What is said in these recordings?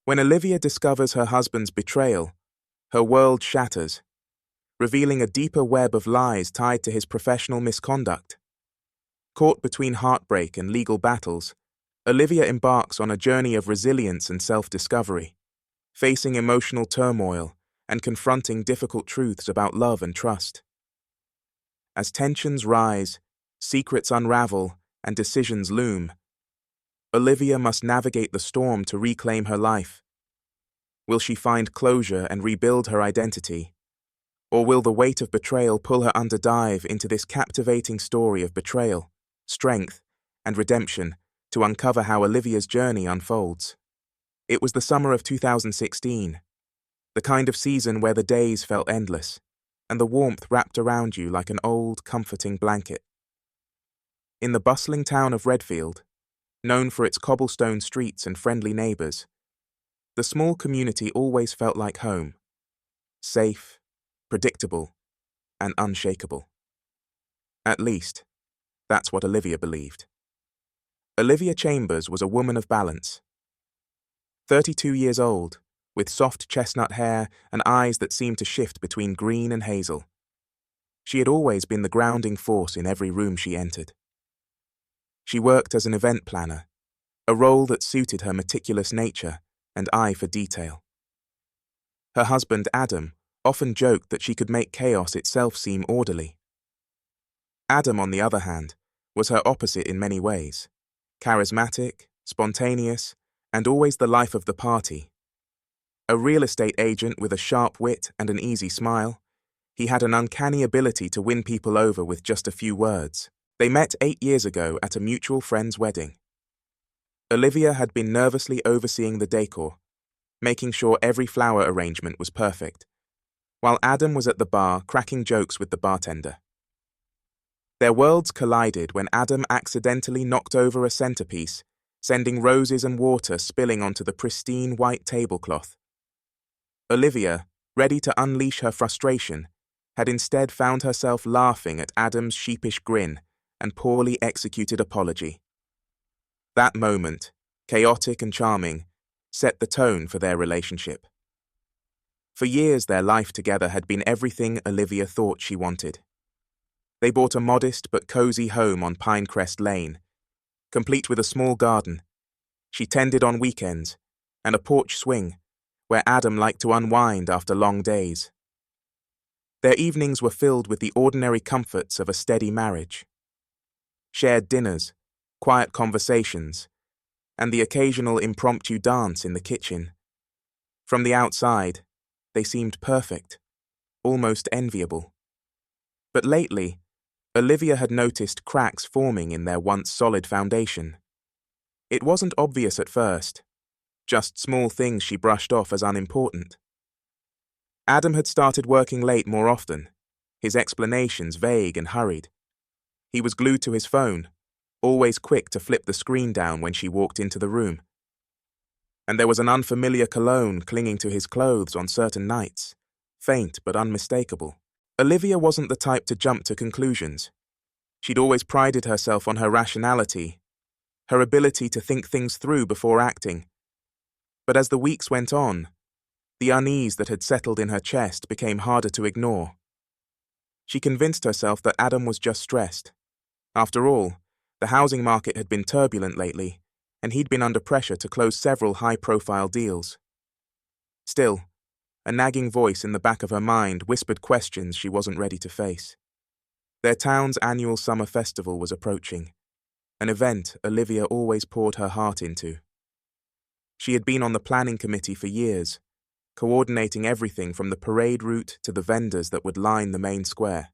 When Olivia discovers her husband's betrayal, her world shatters, revealing a deeper web of lies tied to his professional misconduct. Caught between heartbreak and legal battles, Olivia embarks on a journey of resilience and self-discovery, facing emotional turmoil and confronting difficult truths about love and trust. As tensions rise, secrets unravel, and decisions loom, Olivia must navigate the storm to reclaim her life. Will she find closure and rebuild her identity? Or will the weight of betrayal pull her under dive into this captivating story of betrayal, strength, and redemption to uncover how Olivia's journey unfolds? It was the summer of 2016, the kind of season where the days felt endless, and the warmth wrapped around you like an old, comforting blanket. In the bustling town of Redfield, known for its cobblestone streets and friendly neighbours, the small community always felt like home, safe, predictable, and unshakable. At least, that's what Olivia believed. Olivia Chambers was a woman of balance. 32 years old, with soft chestnut hair and eyes that seemed to shift between green and hazel. She had always been the grounding force in every room she entered. She worked as an event planner, a role that suited her meticulous nature and eye for detail. Her husband, Adam, often joked that she could make chaos itself seem orderly. Adam, on the other hand, was her opposite in many ways. Charismatic, spontaneous, and always the life of the party. A real estate agent with a sharp wit and an easy smile, he had an uncanny ability to win people over with just a few words. They met 8 years ago at a mutual friend's wedding. Olivia had been nervously overseeing the decor, making sure every flower arrangement was perfect, while Adam was at the bar cracking jokes with the bartender. Their worlds collided when Adam accidentally knocked over a centerpiece, sending roses and water spilling onto the pristine white tablecloth. Olivia, ready to unleash her frustration, had instead found herself laughing at Adam's sheepish grin and poorly executed apology. That moment, chaotic and charming, set the tone for their relationship. For years their life together had been everything Olivia thought she wanted. They bought a modest but cozy home on Pinecrest Lane, complete with a small garden. She tended on weekends, and a porch swing, where Adam liked to unwind after long days. Their evenings were filled with the ordinary comforts of a steady marriage. Shared dinners, quiet conversations, and the occasional impromptu dance in the kitchen. From the outside, they seemed perfect, almost enviable. But lately, Olivia had noticed cracks forming in their once solid foundation. It wasn't obvious at first, just small things she brushed off as unimportant. Adam had started working late more often, his explanations vague and hurried. He was glued to his phone, always quick to flip the screen down when she walked into the room. And there was an unfamiliar cologne clinging to his clothes on certain nights, faint but unmistakable. Olivia wasn't the type to jump to conclusions. She'd always prided herself on her rationality, her ability to think things through before acting. But as the weeks went on, the unease that had settled in her chest became harder to ignore. She convinced herself that Adam was just stressed. After all, the housing market had been turbulent lately, and he'd been under pressure to close several high-profile deals. Still, a nagging voice in the back of her mind whispered questions she wasn't ready to face. Their town's annual summer festival was approaching, an event Olivia always poured her heart into. She had been on the planning committee for years, coordinating everything from the parade route to the vendors that would line the main square.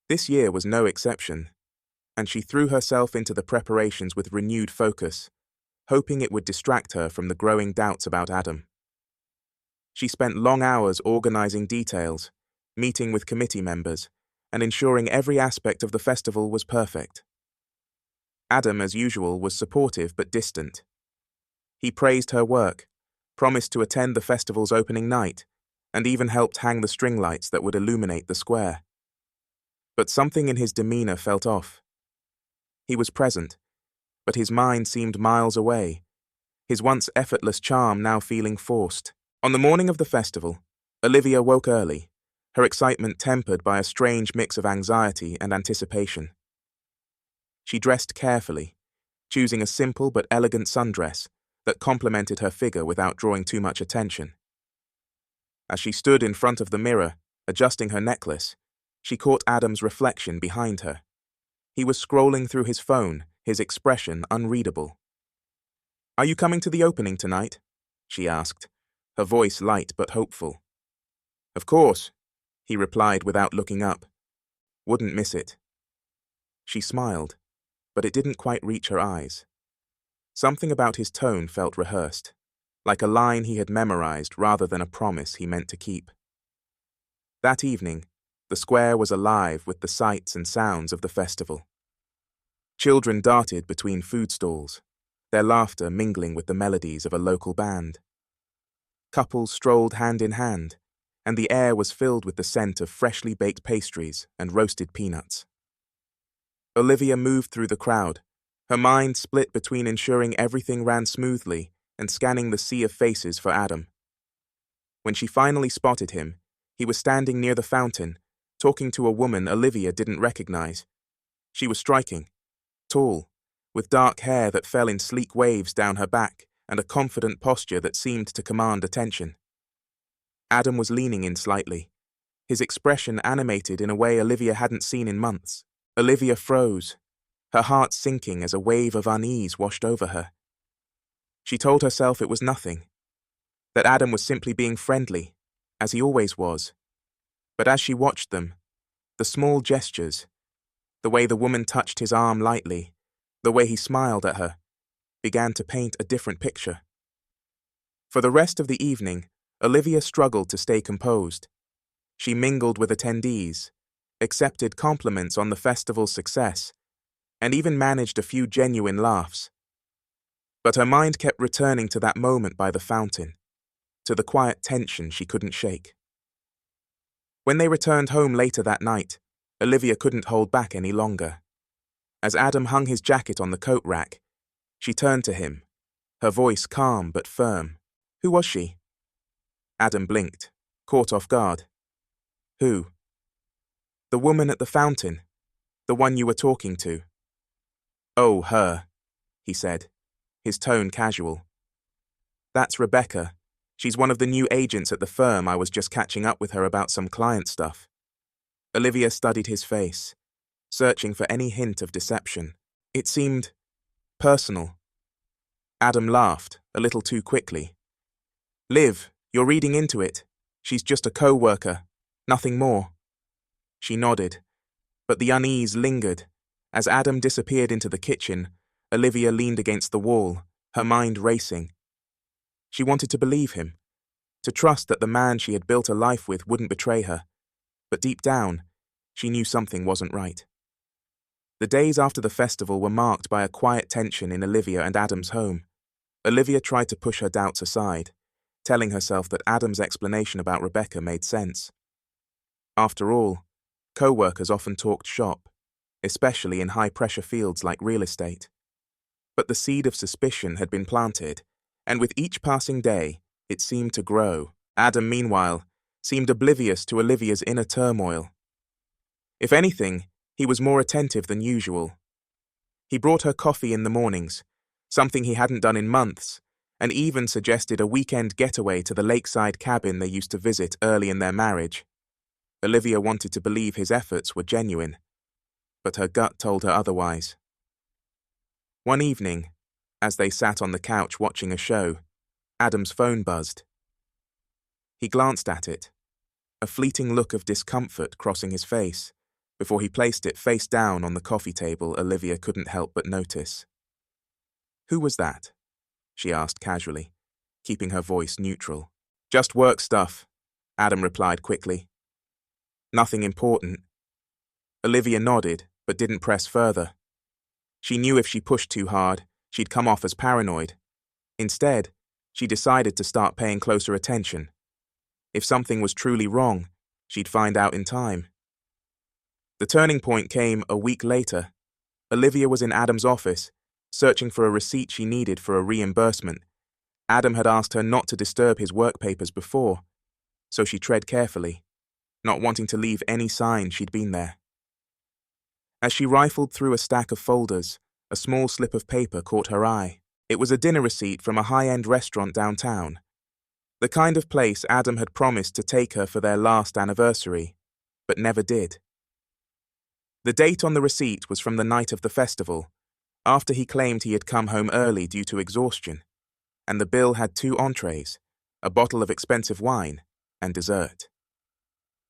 This year was no exception, and she threw herself into the preparations with renewed focus, hoping it would distract her from the growing doubts about Adam. She spent long hours organizing details, meeting with committee members, and ensuring every aspect of the festival was perfect. Adam, as usual, was supportive but distant. He praised her work, promised to attend the festival's opening night, and even helped hang the string lights that would illuminate the square. But something in his demeanor felt off. He was present, but his mind seemed miles away, his once effortless charm now feeling forced. On the morning of the festival, Olivia woke early, her excitement tempered by a strange mix of anxiety and anticipation. She dressed carefully, choosing a simple but elegant sundress that complemented her figure without drawing too much attention. As she stood in front of the mirror, adjusting her necklace, she caught Adam's reflection behind her. He was scrolling through his phone, his expression unreadable. "Are you coming to the opening tonight?" she asked, her voice light but hopeful. "Of course," he replied without looking up. "Wouldn't miss it." She smiled, but it didn't quite reach her eyes. Something about his tone felt rehearsed, like a line he had memorized rather than a promise he meant to keep. That evening, the square was alive with the sights and sounds of the festival. Children darted between food stalls, their laughter mingling with the melodies of a local band. Couples strolled hand in hand, and the air was filled with the scent of freshly baked pastries and roasted peanuts. Olivia moved through the crowd, her mind split between ensuring everything ran smoothly and scanning the sea of faces for Adam. When she finally spotted him, he was standing near the fountain, talking to a woman Olivia didn't recognize. She was striking, tall, with dark hair that fell in sleek waves down her back and a confident posture that seemed to command attention. Adam was leaning in slightly, his expression animated in a way Olivia hadn't seen in months. Olivia froze, her heart sinking as a wave of unease washed over her. She told herself it was nothing, that Adam was simply being friendly, as he always was. But as she watched them, the small gestures, the way the woman touched his arm lightly, the way he smiled at her, began to paint a different picture. For the rest of the evening, Olivia struggled to stay composed. She mingled with attendees, accepted compliments on the festival's success, and even managed a few genuine laughs. But her mind kept returning to that moment by the fountain, to the quiet tension she couldn't shake. When they returned home later that night, Olivia couldn't hold back any longer. As Adam hung his jacket on the coat rack, she turned to him, her voice calm but firm. "Who was she?" Adam blinked, caught off guard. "Who?" "The woman at the fountain, the one you were talking to." "Oh, her," he said, his tone casual. "That's Rebecca. She's one of the new agents at the firm. I was just catching up with her about some client stuff." Olivia studied his face, searching for any hint of deception. It seemed personal. Adam laughed, a little too quickly. "Liv, you're reading into it. She's just a co-worker, nothing more." She nodded, but the unease lingered. As Adam disappeared into the kitchen, Olivia leaned against the wall, her mind racing. She wanted to believe him, to trust that the man she had built a life with wouldn't betray her, but deep down, she knew something wasn't right. The days after the festival were marked by a quiet tension in Olivia and Adam's home. Olivia tried to push her doubts aside, telling herself that Adam's explanation about Rebecca made sense. After all, co-workers often talked shop, especially in high-pressure fields like real estate. But the seed of suspicion had been planted, and with each passing day, it seemed to grow. Adam, meanwhile, seemed oblivious to Olivia's inner turmoil. If anything, he was more attentive than usual. He brought her coffee in the mornings, something he hadn't done in months, and even suggested a weekend getaway to the lakeside cabin they used to visit early in their marriage. Olivia wanted to believe his efforts were genuine, but her gut told her otherwise. One evening, as they sat on the couch watching a show, Adam's phone buzzed. He glanced at it, a fleeting look of discomfort crossing his face, before he placed it face down on the coffee table Olivia couldn't help but notice. "Who was that?" she asked casually, keeping her voice neutral. "Just work stuff," Adam replied quickly. "Nothing important." Olivia nodded, but didn't press further. She knew if she pushed too hard, she'd come off as paranoid. Instead, she decided to start paying closer attention. If something was truly wrong, she'd find out in time. The turning point came a week later. Olivia was in Adam's office, searching for a receipt she needed for a reimbursement, Adam had asked her not to disturb his work papers before, so she tread carefully, not wanting to leave any sign she'd been there. As she rifled through a stack of folders, a small slip of paper caught her eye. It was a dinner receipt from a high-end restaurant downtown, the kind of place Adam had promised to take her for their last anniversary, but never did. The date on the receipt was from the night of the festival, after he claimed he had come home early due to exhaustion, and the bill had 2 entrees, a bottle of expensive wine, and dessert.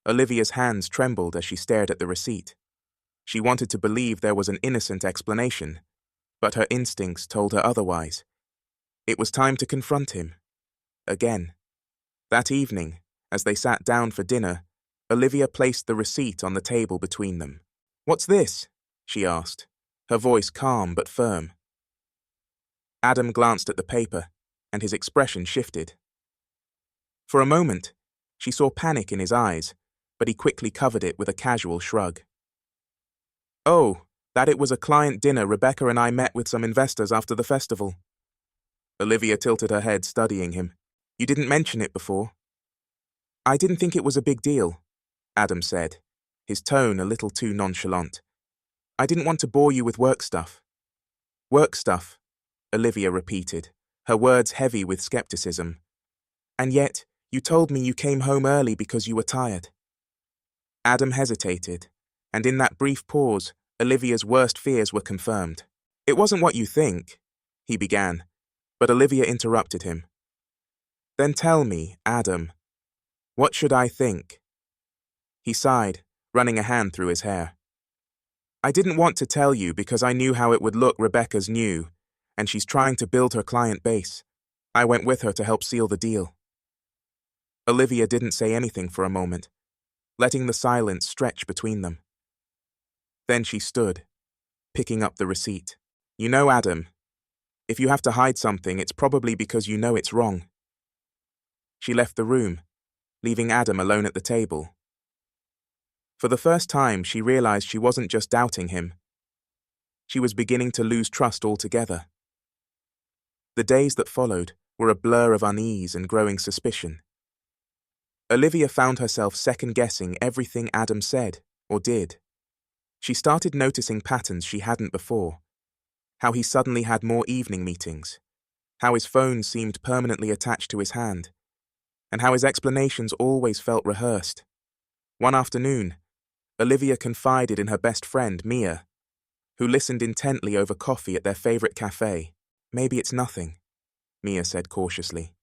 Olivia's hands trembled as she stared at the receipt. She wanted to believe there was an innocent explanation, but her instincts told her otherwise. It was time to confront him. Again. That evening, as they sat down for dinner, Olivia placed the receipt on the table between them. "What's this?" she asked, her voice calm but firm. Adam glanced at the paper, and his expression shifted. For a moment, she saw panic in his eyes, but he quickly covered it with a casual shrug. "Oh, that it was a client dinner Rebecca and I met with some investors after the festival." Olivia tilted her head, studying him. "You didn't mention it before." "I didn't think it was a big deal," Adam said, his tone a little too nonchalant. "I didn't want to bore you with work stuff." "Work stuff," Olivia repeated, her words heavy with skepticism. "And yet, you told me you came home early because you were tired." Adam hesitated, and in that brief pause, Olivia's worst fears were confirmed. "It wasn't what you think," he began, but Olivia interrupted him. "Then tell me, Adam, what should I think?" He sighed, running a hand through his hair. "I didn't want to tell you because I knew how it would look. Rebecca's new, and she's trying to build her client base. I went with her to help seal the deal." Olivia didn't say anything for a moment, letting the silence stretch between them. Then she stood, picking up the receipt. "You know, Adam, if you have to hide something, it's probably because you know it's wrong." She left the room, leaving Adam alone at the table. For the first time, she realized she wasn't just doubting him. She was beginning to lose trust altogether. The days that followed were a blur of unease and growing suspicion. Olivia found herself second-guessing everything Adam said or did. She started noticing patterns she hadn't before. How he suddenly had more evening meetings, how his phone seemed permanently attached to his hand, and how his explanations always felt rehearsed. One afternoon, Olivia confided in her best friend, Mia, who listened intently over coffee at their favorite cafe. "Maybe it's nothing," Mia said cautiously.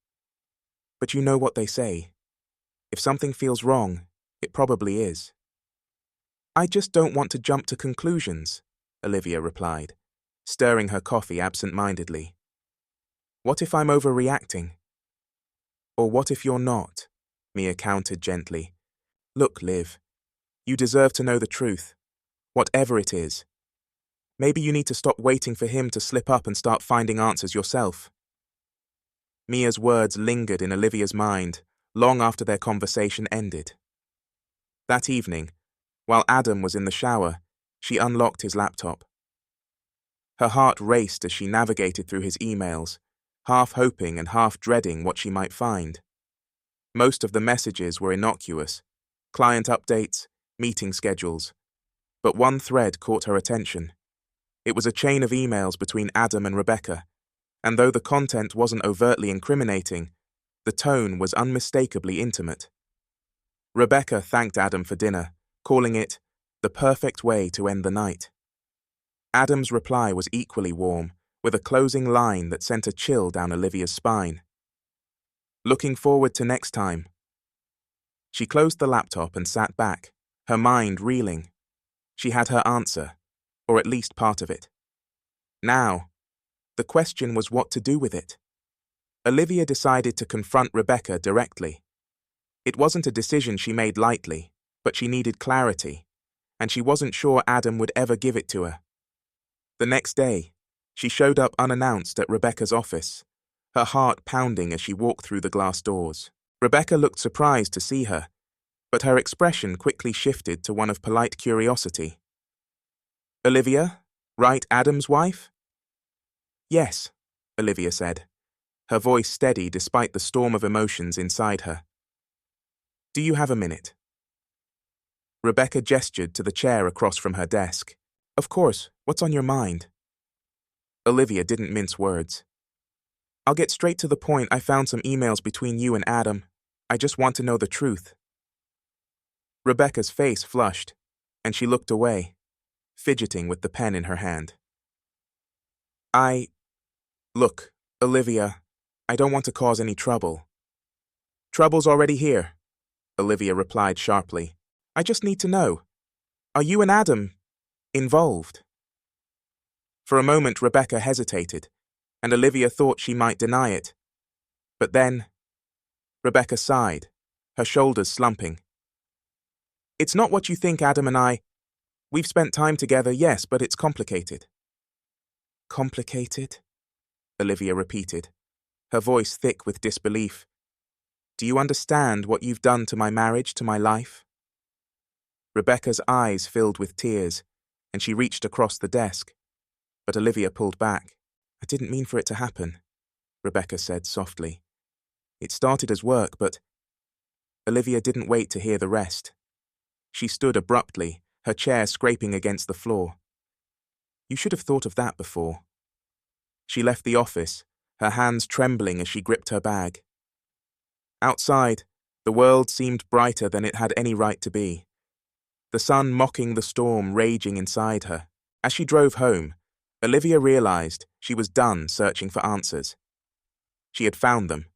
"But you know what they say. If something feels wrong, it probably is." "I just don't want to jump to conclusions," Olivia replied, stirring her coffee absent-mindedly. "What if I'm overreacting?" "Or what if you're not?" Mia countered gently. "Look, Liv, you deserve to know the truth, whatever it is. Maybe you need to stop waiting for him to slip up and start finding answers yourself." Mia's words lingered in Olivia's mind long after their conversation ended. That evening, while Adam was in the shower, she unlocked his laptop. Her heart raced as she navigated through his emails, half hoping and half dreading what she might find. Most of the messages were innocuous, client updates, meeting schedules. But one thread caught her attention. It was a chain of emails between Adam and Rebecca, and though the content wasn't overtly incriminating, the tone was unmistakably intimate. Rebecca thanked Adam for dinner, calling it the perfect way to end the night. Adam's reply was equally warm, with a closing line that sent a chill down Olivia's spine. "Looking forward to next time." She closed the laptop and sat back, her mind reeling. She had her answer, or at least part of it. Now, the question was what to do with it. Olivia decided to confront Rebecca directly. It wasn't a decision she made lightly, but she needed clarity, and she wasn't sure Adam would ever give it to her. The next day, she showed up unannounced at Rebecca's office, her heart pounding as she walked through the glass doors. Rebecca looked surprised to see her, but her expression quickly shifted to one of polite curiosity. "Olivia, right, Adam's wife?" "Yes," Olivia said. her voice steady despite the storm of emotions inside her. "Do you have a minute?" Rebecca gestured to the chair across from her desk. "Of course, what's on your mind?" Olivia didn't mince words. "I'll get straight to the point. I found some emails between you and Adam. I just want to know the truth." Rebecca's face flushed, and she looked away, fidgeting with the pen in her hand. Look, Olivia, I don't want to cause any trouble." "Trouble's already here," Olivia replied sharply. "I just need to know. Are you and Adam involved?" For a moment, Rebecca hesitated, and Olivia thought she might deny it. But then, Rebecca sighed, her shoulders slumping. "It's not what you think, Adam and we've spent time together, yes, but it's complicated." "Complicated?" Olivia repeated, her voice thick with disbelief. "Do you understand what you've done to my marriage, to my life?" Rebecca's eyes filled with tears, and she reached across the desk, but Olivia pulled back. "I didn't mean for it to happen," Rebecca said softly. "It started as work, but—" Olivia didn't wait to hear the rest. She stood abruptly, her chair scraping against the floor. "You should have thought of that before." She left the office, her hands trembling as she gripped her bag. Outside, the world seemed brighter than it had any right to be. The sun mocking the storm raging inside her. As she drove home, Olivia realized she was done searching for answers. She had found them,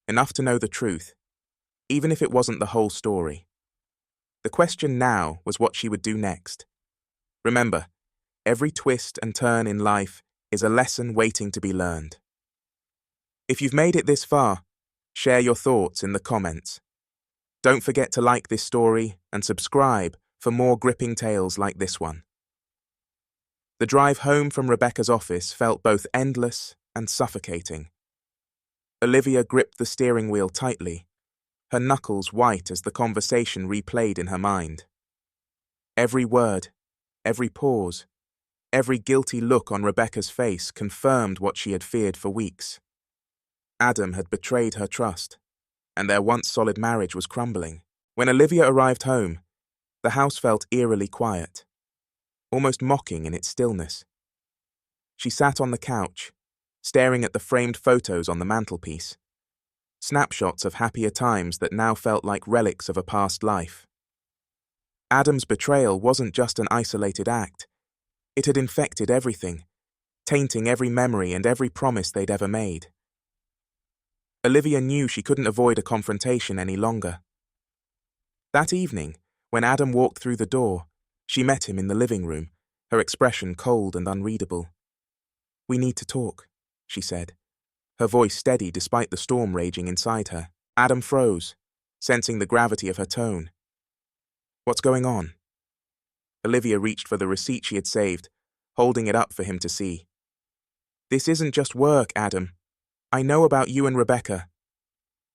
enough to know the truth, even if it wasn't the whole story. The question now was what she would do next. Remember, every twist and turn in life is a lesson waiting to be learned. If you've made it this far, share your thoughts in the comments. Don't forget to like this story and subscribe for more gripping tales like this one. The drive home from Rebecca's office felt both endless and suffocating. Olivia gripped the steering wheel tightly, her knuckles white as the conversation replayed in her mind. Every word, every pause, every guilty look on Rebecca's face confirmed what she had feared for weeks. Adam had betrayed her trust, and their once solid marriage was crumbling. When Olivia arrived home, the house felt eerily quiet, almost mocking in its stillness. She sat on the couch, staring at the framed photos on the mantelpiece, snapshots of happier times that now felt like relics of a past life. Adam's betrayal wasn't just an isolated act. It had infected everything, tainting every memory and every promise they'd ever made. Olivia knew she couldn't avoid a confrontation any longer. That evening, when Adam walked through the door, she met him in the living room, her expression cold and unreadable. "We need to talk," she said, her voice steady despite the storm raging inside her. Adam froze, sensing the gravity of her tone. "What's going on?" Olivia reached for the receipt she had saved, holding it up for him to see. "This isn't just work, Adam. I know about you and Rebecca."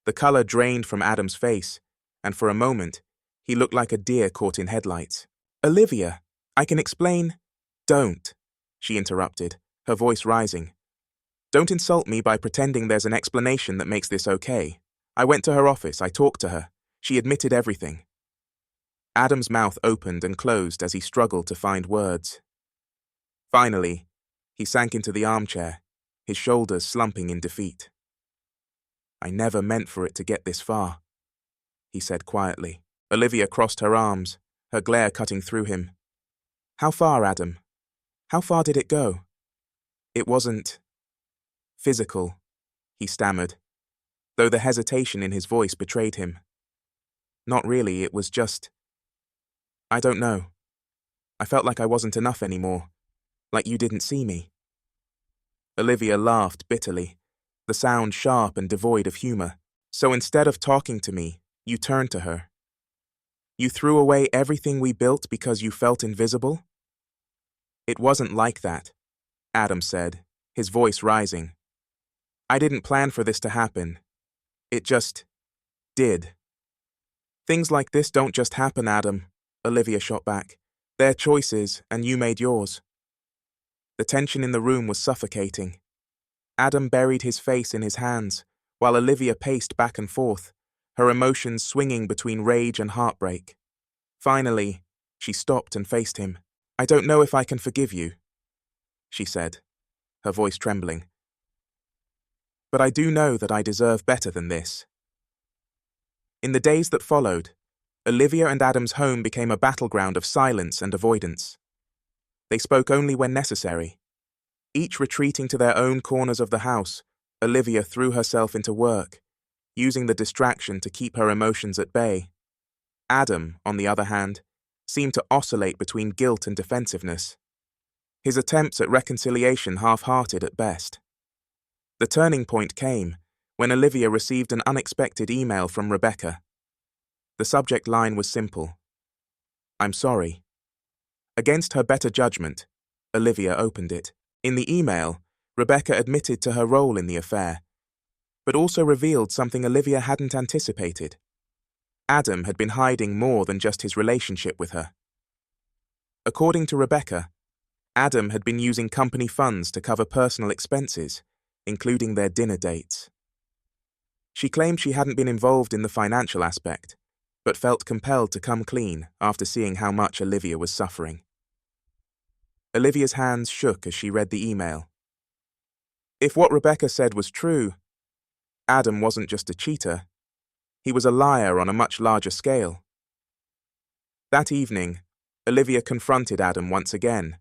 The color drained from Adam's face, and for a moment, he looked like a deer caught in headlights. "Olivia, I can explain—" "Don't," she interrupted, her voice rising. "Don't insult me by pretending there's an explanation that makes this okay. I went to her office, I talked to her. She admitted everything." Adam's mouth opened and closed as he struggled to find words. Finally, he sank into the armchair, his shoulders slumping in defeat. "I never meant for it to get this far," he said quietly. Olivia crossed her arms, her glare cutting through him. "How far, Adam? How far did it go?" "It wasn't physical," he stammered, though the hesitation in his voice betrayed him. "Not really, it was just— I don't know. I felt like I wasn't enough anymore, like you didn't see me." Olivia laughed bitterly, the sound sharp and devoid of humor. "So instead of talking to me, you turned to her. You threw away everything we built because you felt invisible?" "It wasn't like that," Adam said, his voice rising. "I didn't plan for this to happen. It just did." "Things like this don't just happen, Adam," Olivia shot back. "They're choices, and you made yours." The tension in the room was suffocating. Adam buried his face in his hands, while Olivia paced back and forth, her emotions swinging between rage and heartbreak. Finally, she stopped and faced him. "I don't know if I can forgive you," she said, her voice trembling. "But I do know that I deserve better than this." In the days that followed, Olivia and Adam's home became a battleground of silence and avoidance. They spoke only when necessary. Each retreating to their own corners of the house, Olivia threw herself into work, using the distraction to keep her emotions at bay. Adam, on the other hand, seemed to oscillate between guilt and defensiveness, his attempts at reconciliation half-hearted at best. The turning point came when Olivia received an unexpected email from Rebecca. The subject line was simple: "I'm sorry." Against her better judgment, Olivia opened it. In the email, Rebecca admitted to her role in the affair, but also revealed something Olivia hadn't anticipated. Adam had been hiding more than just his relationship with her. According to Rebecca, Adam had been using company funds to cover personal expenses, including their dinner dates. She claimed she hadn't been involved in the financial aspect, but felt compelled to come clean after seeing how much Olivia was suffering. Olivia's hands shook as she read the email. If what Rebecca said was true, Adam wasn't just a cheater, he was a liar on a much larger scale. That evening, Olivia confronted Adam once again.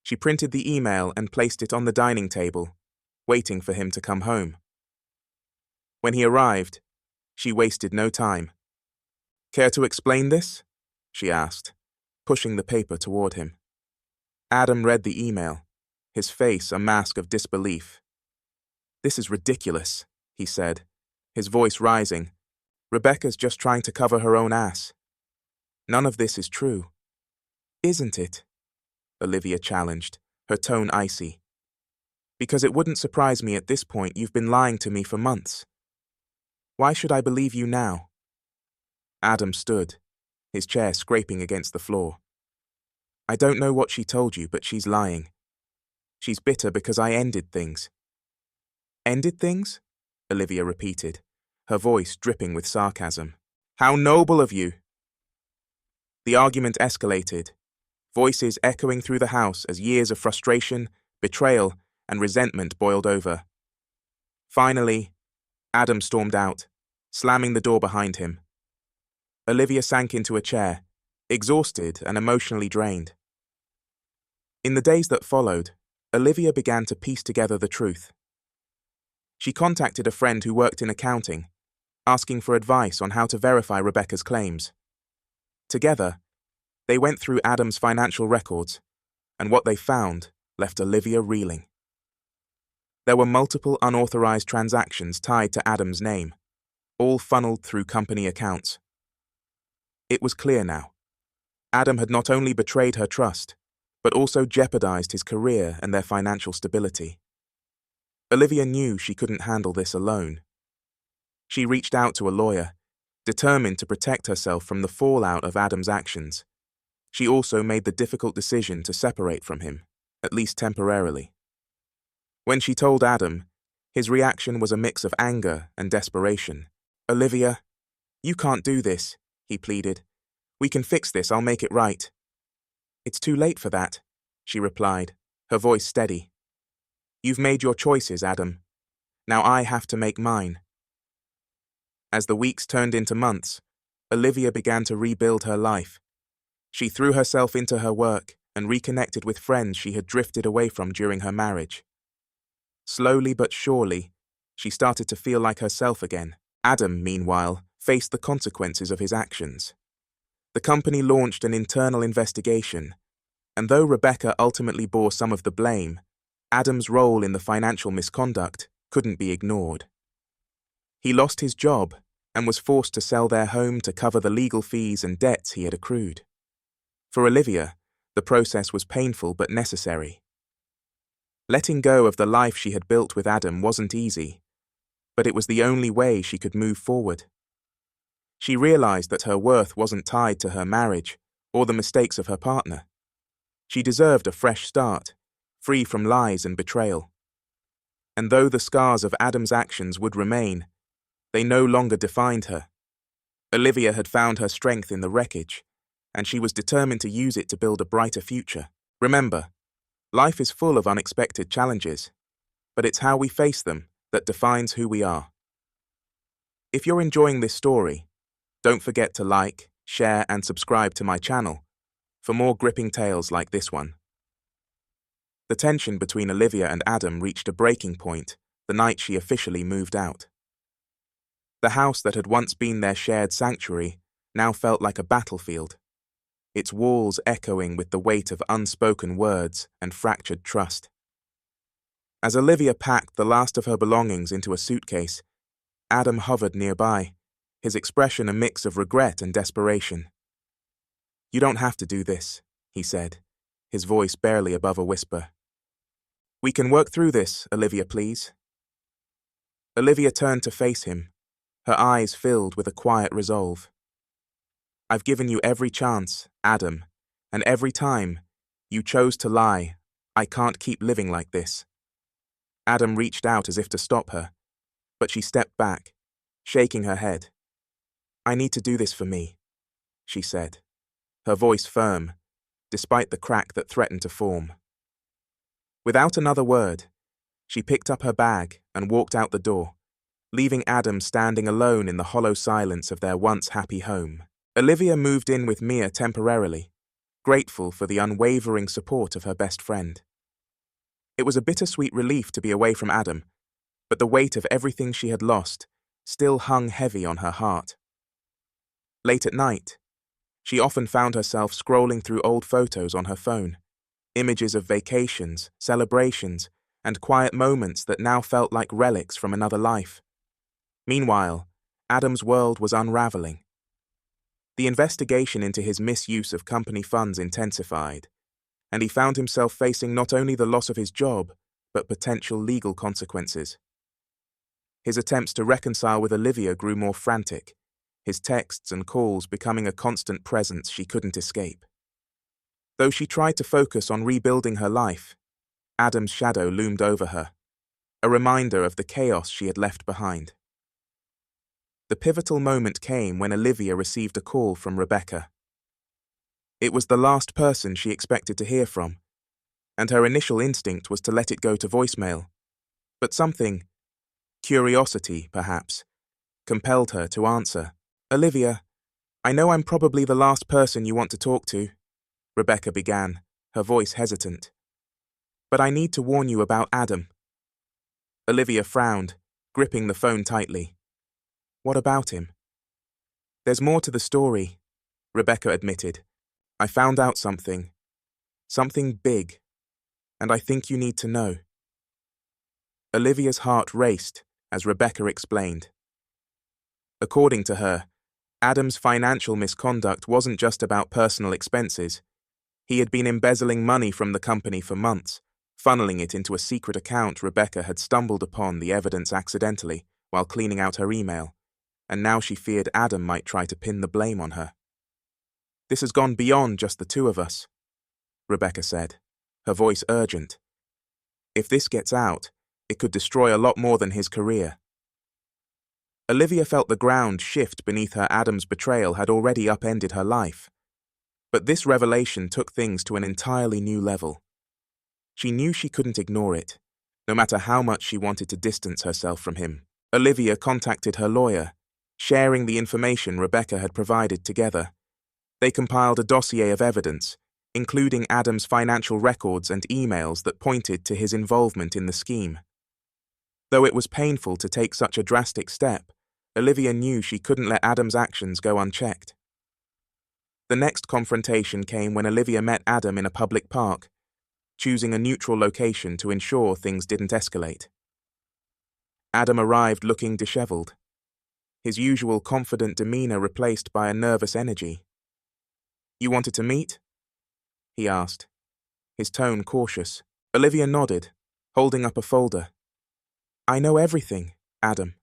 She printed the email and placed it on the dining table, waiting for him to come home. When he arrived, she wasted no time. "Care to explain this?" she asked, pushing the paper toward him. Adam read the email, his face a mask of disbelief. "This is ridiculous," he said, his voice rising. "Rebecca's just trying to cover her own ass. None of this is true." "Isn't it?" Olivia challenged, her tone icy. "Because it wouldn't surprise me at this point you've been lying to me for months. Why should I believe you now?" Adam stood, his chair scraping against the floor. "I don't know what she told you, but she's lying. She's bitter because I ended things." "Ended things?" Olivia repeated, her voice dripping with sarcasm. "How noble of you!" The argument escalated, voices echoing through the house as years of frustration, betrayal, and resentment boiled over. Finally, Adam stormed out, slamming the door behind him. Olivia sank into a chair, exhausted and emotionally drained. In the days that followed, Olivia began to piece together the truth. She contacted a friend who worked in accounting, asking for advice on how to verify Rebecca's claims. Together, they went through Adam's financial records, and what they found left Olivia reeling. There were multiple unauthorized transactions tied to Adam's name, all funneled through company accounts. It was clear now. Adam had not only betrayed her trust, but also jeopardized his career and their financial stability. Olivia knew she couldn't handle this alone. She reached out to a lawyer, determined to protect herself from the fallout of Adam's actions. She also made the difficult decision to separate from him, at least temporarily. When she told Adam, his reaction was a mix of anger and desperation. "Olivia, you can't do this," he pleaded. "We can fix this, I'll make it right." "It's too late for that," she replied, her voice steady. "You've made your choices, Adam. Now I have to make mine." As the weeks turned into months, Olivia began to rebuild her life. She threw herself into her work and reconnected with friends she had drifted away from during her marriage. Slowly but surely, she started to feel like herself again. Adam, meanwhile, faced the consequences of his actions. The company launched an internal investigation, and though Rebecca ultimately bore some of the blame, Adam's role in the financial misconduct couldn't be ignored. He lost his job and was forced to sell their home to cover the legal fees and debts he had accrued. For Olivia, the process was painful but necessary. Letting go of the life she had built with Adam wasn't easy, but it was the only way she could move forward. She realized that her worth wasn't tied to her marriage or the mistakes of her partner. She deserved a fresh start, free from lies and betrayal. And though the scars of Adam's actions would remain, they no longer defined her. Olivia had found her strength in the wreckage, and she was determined to use it to build a brighter future. Remember, life is full of unexpected challenges, but it's how we face them that defines who we are. If you're enjoying this story, don't forget to like, share, and subscribe to my channel for more gripping tales like this one. The tension between Olivia and Adam reached a breaking point the night she officially moved out. The house that had once been their shared sanctuary now felt like a battlefield, its walls echoing with the weight of unspoken words and fractured trust. As Olivia packed the last of her belongings into a suitcase, Adam hovered nearby, his expression a mix of regret and desperation. "You don't have to do this," he said, his voice barely above a whisper. "We can work through this, Olivia, please." Olivia turned to face him, her eyes filled with a quiet resolve. "I've given you every chance, Adam, and every time you chose to lie. I can't keep living like this." Adam reached out as if to stop her, but she stepped back, shaking her head. "I need to do this for me," she said, her voice firm, despite the crack that threatened to form. Without another word, she picked up her bag and walked out the door, leaving Adam standing alone in the hollow silence of their once happy home. Olivia moved in with Mia temporarily, grateful for the unwavering support of her best friend. It was a bittersweet relief to be away from Adam, but the weight of everything she had lost still hung heavy on her heart. Late at night, she often found herself scrolling through old photos on her phone, images of vacations, celebrations, and quiet moments that now felt like relics from another life. Meanwhile, Adam's world was unraveling. The investigation into his misuse of company funds intensified, and he found himself facing not only the loss of his job, but potential legal consequences. His attempts to reconcile with Olivia grew more frantic, his texts and calls becoming a constant presence she couldn't escape. Though she tried to focus on rebuilding her life, Adam's shadow loomed over her, a reminder of the chaos she had left behind. The pivotal moment came when Olivia received a call from Rebecca. It was the last person she expected to hear from, and her initial instinct was to let it go to voicemail. But something, curiosity perhaps, compelled her to answer. "Olivia, I know I'm probably the last person you want to talk to," Rebecca began, her voice hesitant. "But I need to warn you about Adam." Olivia frowned, gripping the phone tightly. "What about him?" "There's more to the story," Rebecca admitted. "I found out something big, and I think you need to know." Olivia's heart raced as Rebecca explained. According to her, Adam's financial misconduct wasn't just about personal expenses. He had been embezzling money from the company for months, funneling it into a secret account Rebecca had stumbled upon the evidence accidentally while cleaning out her email, and now she feared Adam might try to pin the blame on her. "This has gone beyond just the two of us," Rebecca said, her voice urgent. "If this gets out, it could destroy a lot more than his career." Olivia felt the ground shift beneath her. Adam's betrayal had already upended her life. But this revelation took things to an entirely new level. She knew she couldn't ignore it, no matter how much she wanted to distance herself from him. Olivia contacted her lawyer, sharing the information Rebecca had provided together. They compiled a dossier of evidence, including Adam's financial records and emails that pointed to his involvement in the scheme. Though it was painful to take such a drastic step, Olivia knew she couldn't let Adam's actions go unchecked. The next confrontation came when Olivia met Adam in a public park, choosing a neutral location to ensure things didn't escalate. Adam arrived looking disheveled, his usual confident demeanor replaced by a nervous energy. "You wanted to meet?" he asked, his tone cautious. Olivia nodded, holding up a folder. "I know everything, Adam.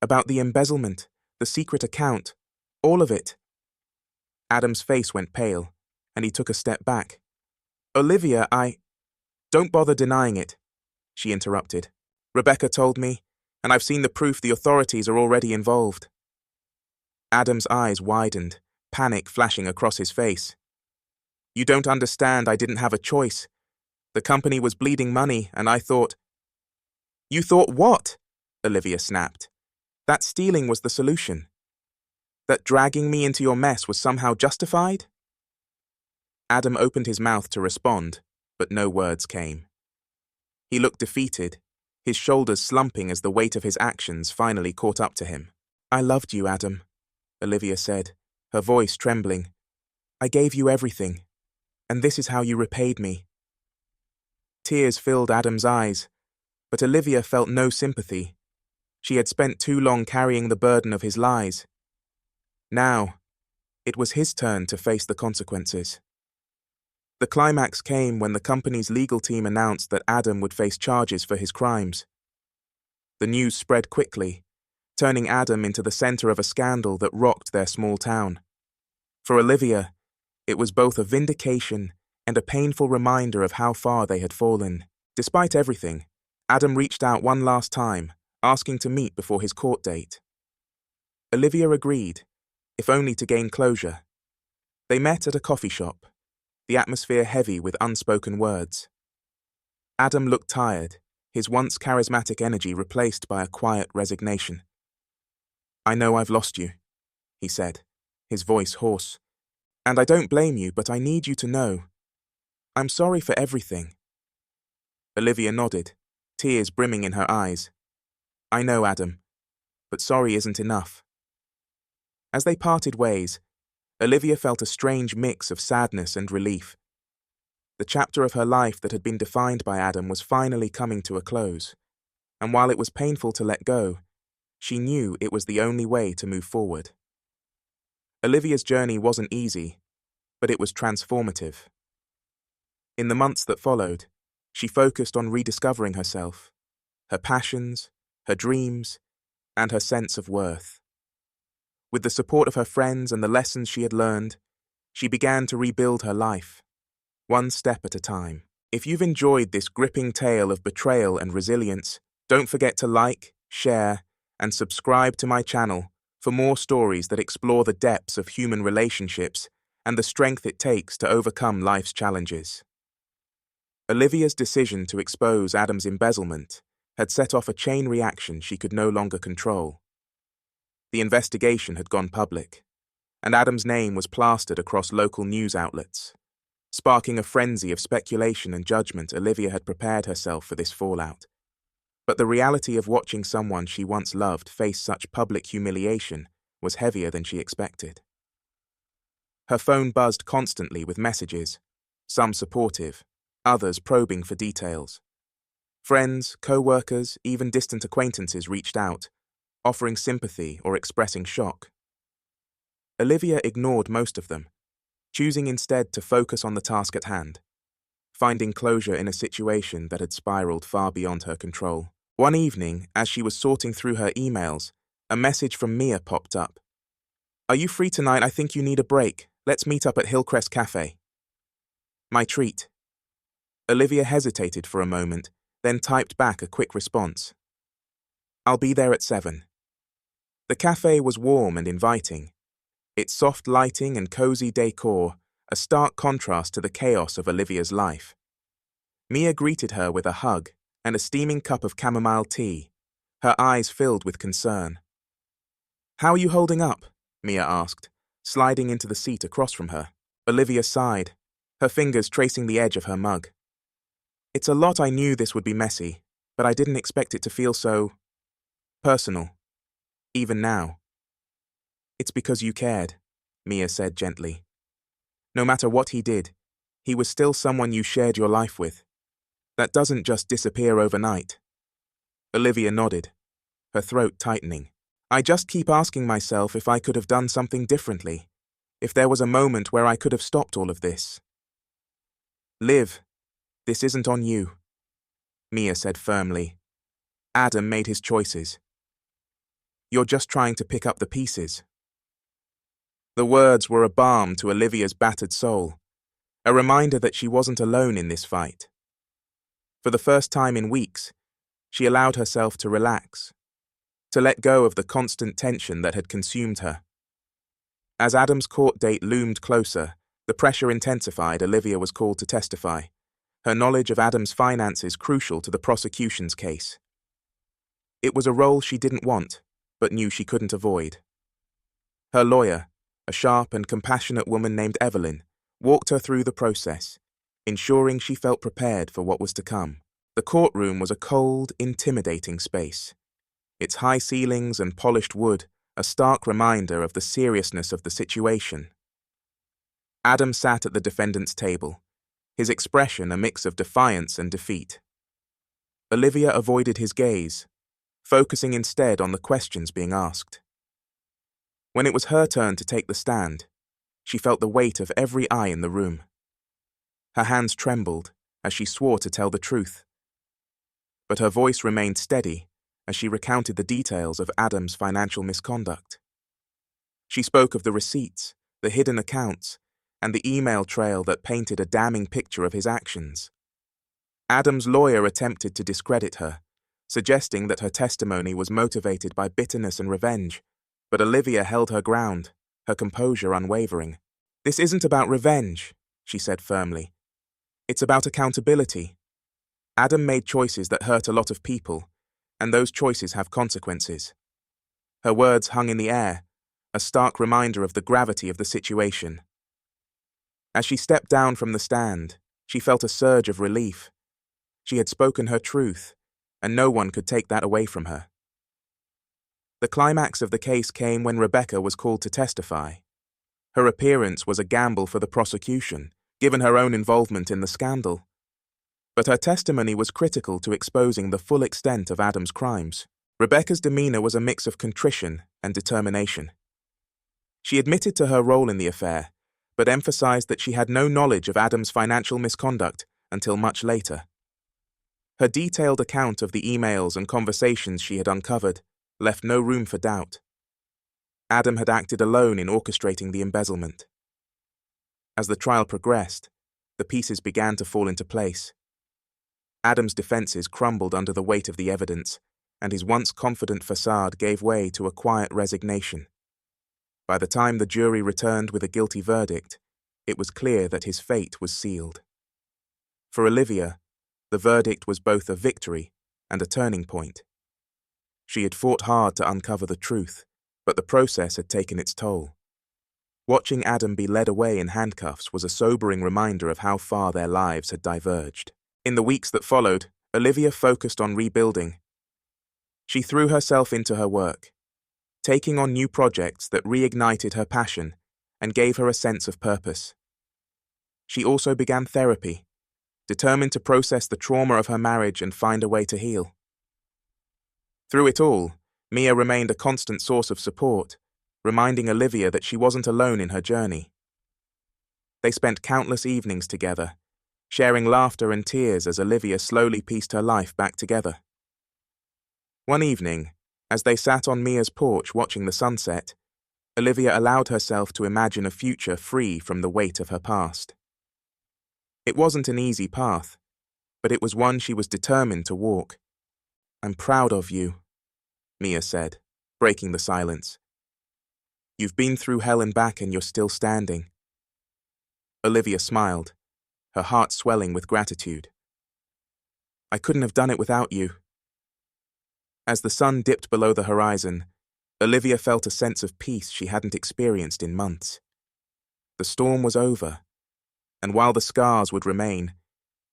About the embezzlement, the secret account, all of it." Adam's face went pale, and he took a step back. "Olivia, "Don't bother denying it," she interrupted, Rebecca told me, and I've seen the proof the authorities are already involved. Adam's eyes widened, panic flashing across his face. You don't understand, I didn't have a choice. The company was bleeding money, and I thought— You thought what? Olivia snapped. That stealing was the solution. That dragging me into your mess was somehow justified? Adam opened his mouth to respond, but no words came. He looked defeated, his shoulders slumping as the weight of his actions finally caught up to him. I loved you, Adam, Olivia said, her voice trembling. I gave you everything, and this is how you repaid me. Tears filled Adam's eyes, but Olivia felt no sympathy. She had spent too long carrying the burden of his lies. Now, it was his turn to face the consequences. The climax came when the company's legal team announced that Adam would face charges for his crimes. The news spread quickly, turning Adam into the center of a scandal that rocked their small town. For Olivia, it was both a vindication and a painful reminder of how far they had fallen. Despite everything, Adam reached out one last time, asking to meet before his court date. Olivia agreed, if only to gain closure. They met at a coffee shop, the atmosphere heavy with unspoken words. Adam looked tired, his once charismatic energy replaced by a quiet resignation. I know I've lost you, he said, his voice hoarse. And I don't blame you, but I need you to know. I'm sorry for everything. Olivia nodded, tears brimming in her eyes. I know, Adam, but sorry isn't enough. As they parted ways, Olivia felt a strange mix of sadness and relief. The chapter of her life that had been defined by Adam was finally coming to a close, and while it was painful to let go, she knew it was the only way to move forward. Olivia's journey wasn't easy, but it was transformative. In the months that followed, she focused on rediscovering herself, her passions, her dreams, and her sense of worth. With the support of her friends and the lessons she had learned, she began to rebuild her life, one step at a time. If you've enjoyed this gripping tale of betrayal and resilience, don't forget to like, share, and subscribe to my channel for more stories that explore the depths of human relationships and the strength it takes to overcome life's challenges. Olivia's decision to expose Adam's embezzlement had set off a chain reaction she could no longer control. The investigation had gone public, and Adam's name was plastered across local news outlets. Sparking a frenzy of speculation and judgment, Olivia had prepared herself for this fallout. But the reality of watching someone she once loved face such public humiliation was heavier than she expected. Her phone buzzed constantly with messages, some supportive, others probing for details. Friends, co-workers, even distant acquaintances reached out, offering sympathy or expressing shock. Olivia ignored most of them, choosing instead to focus on the task at hand, finding closure in a situation that had spiraled far beyond her control. One evening, as she was sorting through her emails, a message from Mia popped up. Are you free tonight? I think you need a break. Let's meet up at Hillcrest Cafe. My treat. Olivia hesitated for a moment, then typed back a quick response. I'll be there at 7. The cafe was warm and inviting, its soft lighting and cozy decor a stark contrast to the chaos of Olivia's life. Mia greeted her with a hug and a steaming cup of chamomile tea, her eyes filled with concern. How are you holding up? Mia asked, sliding into the seat across from her. Olivia sighed, her fingers tracing the edge of her mug. It's a lot. I knew this would be messy, but I didn't expect it to feel so personal, even now. It's because you cared, Mia said gently. No matter what he did, he was still someone you shared your life with. That doesn't just disappear overnight. Olivia nodded, her throat tightening. I just keep asking myself if I could have done something differently, if there was a moment where I could have stopped all of this. Liv, this isn't on you, Mia said firmly. Adam made his choices. You're just trying to pick up the pieces. The words were a balm to Olivia's battered soul, a reminder that she wasn't alone in this fight. For the first time in weeks, She allowed herself to relax, to let go of the constant tension that had consumed her. As Adam's court date loomed closer, the pressure intensified. Olivia was called to testify, her knowledge of Adam's finances crucial to the prosecution's case. It was a role she didn't want, but knew she couldn't avoid. Her lawyer, a sharp and compassionate woman named Evelyn, walked her through the process, ensuring she felt prepared for what was to come. The courtroom was a cold, intimidating space. Its high ceilings and polished wood a stark reminder of the seriousness of the situation. Adam sat at the defendant's table, his expression a mix of defiance and defeat. Olivia avoided his gaze, focusing instead on the questions being asked. When it was her turn to take the stand, she felt the weight of every eye in the room. Her hands trembled as she swore to tell the truth. But her voice remained steady as she recounted the details of Adam's financial misconduct. She spoke of the receipts, the hidden accounts, and the email trail that painted a damning picture of his actions. Adam's lawyer attempted to discredit her, suggesting that her testimony was motivated by bitterness and revenge, but Olivia held her ground, her composure unwavering. "This isn't about revenge," she said firmly. "It's about accountability. Adam made choices that hurt a lot of people, and those choices have consequences." Her words hung in the air, a stark reminder of the gravity of the situation. As she stepped down from the stand, she felt a surge of relief. She had spoken her truth, and no one could take that away from her. The climax of the case came when Rebecca was called to testify. Her appearance was a gamble for the prosecution, given her own involvement in the scandal. But her testimony was critical to exposing the full extent of Adam's crimes. Rebecca's demeanor was a mix of contrition and determination. She admitted to her role in the affair, but emphasized that she had no knowledge of Adam's financial misconduct until much later. Her detailed account of the emails and conversations she had uncovered left no room for doubt. Adam had acted alone in orchestrating the embezzlement. As the trial progressed, the pieces began to fall into place. Adam's defenses crumbled under the weight of the evidence, and his once confident facade gave way to a quiet resignation. By the time the jury returned with a guilty verdict, it was clear that his fate was sealed. For Olivia, the verdict was both a victory and a turning point. She had fought hard to uncover the truth, but the process had taken its toll. Watching Adam be led away in handcuffs was a sobering reminder of how far their lives had diverged. In the weeks that followed, Olivia focused on rebuilding. She threw herself into her work, taking on new projects that reignited her passion and gave her a sense of purpose. She also began therapy, determined to process the trauma of her marriage and find a way to heal. Through it all, Mia remained a constant source of support, reminding Olivia that she wasn't alone in her journey. They spent countless evenings together, sharing laughter and tears as Olivia slowly pieced her life back together. One evening, as they sat on Mia's porch watching the sunset, Olivia allowed herself to imagine a future free from the weight of her past. It wasn't an easy path, but it was one she was determined to walk. "I'm proud of you," Mia said, breaking the silence. "You've been through hell and back and you're still standing." Olivia smiled, her heart swelling with gratitude. "I couldn't have done it without you." As the sun dipped below the horizon, Olivia felt a sense of peace she hadn't experienced in months. The storm was over, and while the scars would remain,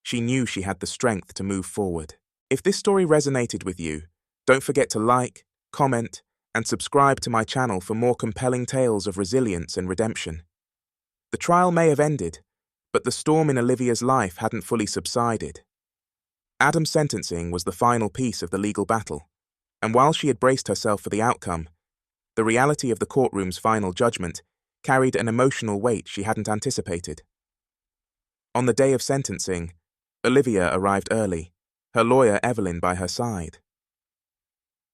she knew she had the strength to move forward. If this story resonated with you, don't forget to like, comment, and subscribe to my channel for more compelling tales of resilience and redemption. The trial may have ended, but the storm in Olivia's life hadn't fully subsided. Adam's sentencing was the final piece of the legal battle, and while she had braced herself for the outcome, the reality of the courtroom's final judgment carried an emotional weight she hadn't anticipated. On the day of sentencing, Olivia arrived early, her lawyer Evelyn by her side.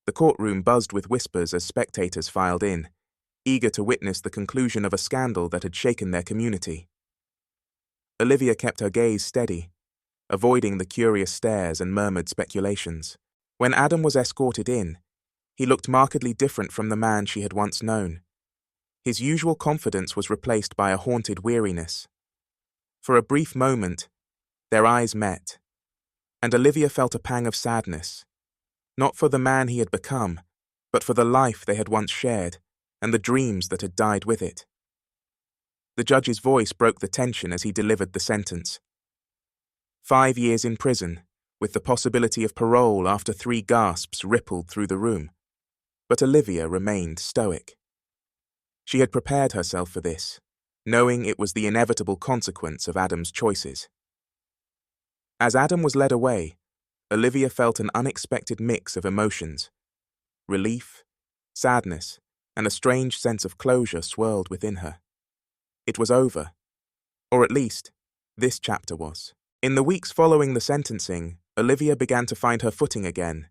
The courtroom buzzed with whispers as spectators filed in, eager to witness the conclusion of a scandal that had shaken their community. Olivia kept her gaze steady, avoiding the curious stares and murmured speculations. When Adam was escorted in, he looked markedly different from the man she had once known. His usual confidence was replaced by a haunted weariness. For a brief moment, their eyes met, and Olivia felt a pang of sadness, not for the man he had become, but for the life they had once shared and the dreams that had died with it. The judge's voice broke the tension as he delivered the sentence. 5 years in prison, with the possibility of parole after 3 gasps rippled through the room. But Olivia remained stoic. She had prepared herself for this, knowing it was the inevitable consequence of Adam's choices. As Adam was led away, Olivia felt an unexpected mix of emotions. Relief, sadness, and a strange sense of closure swirled within her. It was over. Or at least, this chapter was. In the weeks following the sentencing, Olivia began to find her footing again.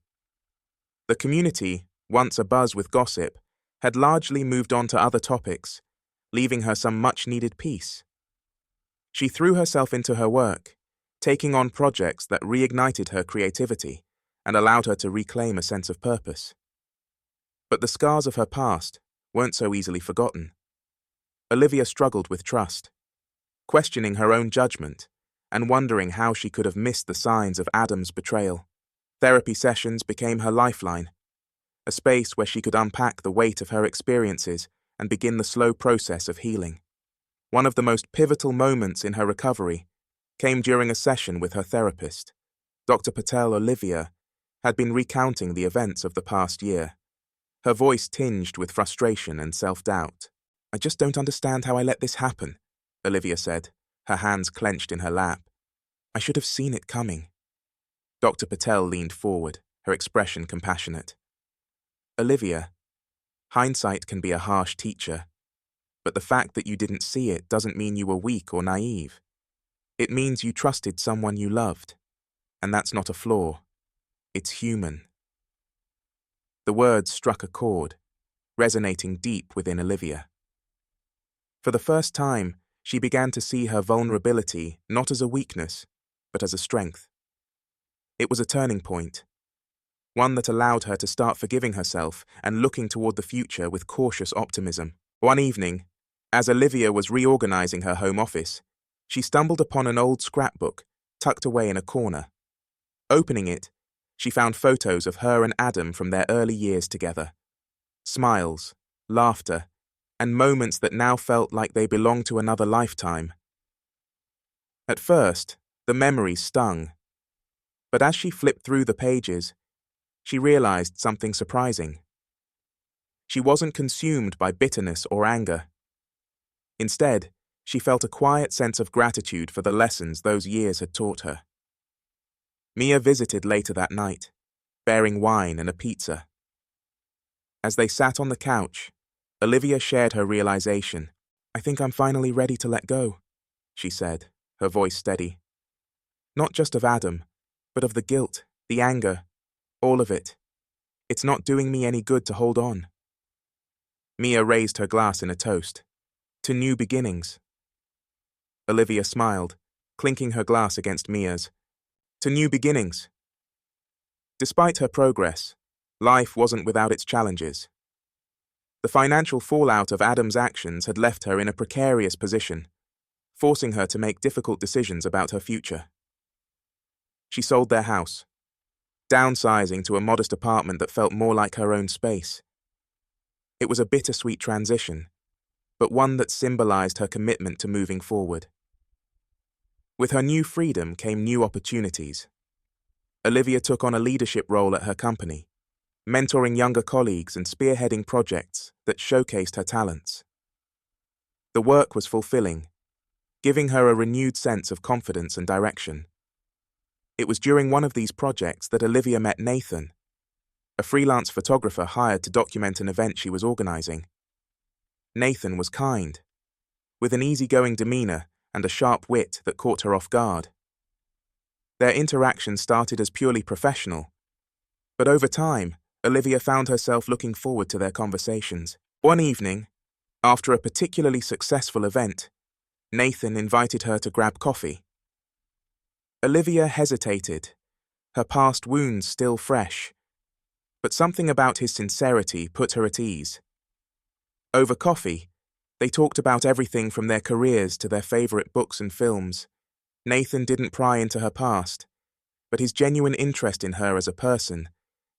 The community, once abuzz with gossip, had largely moved on to other topics, leaving her some much-needed peace. She threw herself into her work, taking on projects that reignited her creativity and allowed her to reclaim a sense of purpose. But the scars of her past weren't so easily forgotten. Olivia struggled with trust, questioning her own judgment and wondering how she could have missed the signs of Adam's betrayal. Therapy sessions became her lifeline, a space where she could unpack the weight of her experiences and begin the slow process of healing. One of the most pivotal moments in her recovery came during a session with her therapist. Dr. Patel Olivia had been recounting the events of the past year, her voice tinged with frustration and self-doubt. "I just don't understand how I let this happen," Olivia said, her hands clenched in her lap. "I should have seen it coming." Dr. Patel leaned forward, her expression compassionate. "Olivia, hindsight can be a harsh teacher, but the fact that you didn't see it doesn't mean you were weak or naive. It means you trusted someone you loved, and that's not a flaw. It's human." The words struck a chord, resonating deep within Olivia. For the first time, she began to see her vulnerability not as a weakness, but as a strength. It was a turning point, one that allowed her to start forgiving herself and looking toward the future with cautious optimism. One evening, as Olivia was reorganizing her home office, she stumbled upon an old scrapbook tucked away in a corner. Opening it, she found photos of her and Adam from their early years together. Smiles, laughter, and moments that now felt like they belonged to another lifetime. At first, the memories stung, but as she flipped through the pages, she realized something surprising. She wasn't consumed by bitterness or anger. Instead, she felt a quiet sense of gratitude for the lessons those years had taught her. Mia visited later that night, bearing wine and a pizza. As they sat on the couch, Olivia shared her realization. "I think I'm finally ready to let go," she said, her voice steady. "Not just of Adam, but of the guilt, the anger, all of it. It's not doing me any good to hold on." Mia raised her glass in a toast. "To new beginnings." Olivia smiled, clinking her glass against Mia's. "To new beginnings." Despite her progress, life wasn't without its challenges. The financial fallout of Adam's actions had left her in a precarious position, forcing her to make difficult decisions about her future. She sold their house, downsizing to a modest apartment that felt more like her own space. It was a bittersweet transition, but one that symbolized her commitment to moving forward. With her new freedom came new opportunities. Olivia took on a leadership role at her company, mentoring younger colleagues and spearheading projects that showcased her talents. The work was fulfilling, giving her a renewed sense of confidence and direction. It was during one of these projects that Olivia met Nathan, a freelance photographer hired to document an event she was organizing. Nathan was kind, with an easygoing demeanor and a sharp wit that caught her off guard. Their interaction started as purely professional, but over time, Olivia found herself looking forward to their conversations. One evening, after a particularly successful event, Nathan invited her to grab coffee. Olivia hesitated, her past wounds still fresh, but something about his sincerity put her at ease. Over coffee, they talked about everything from their careers to their favorite books and films. Nathan didn't pry into her past, but his genuine interest in her as a person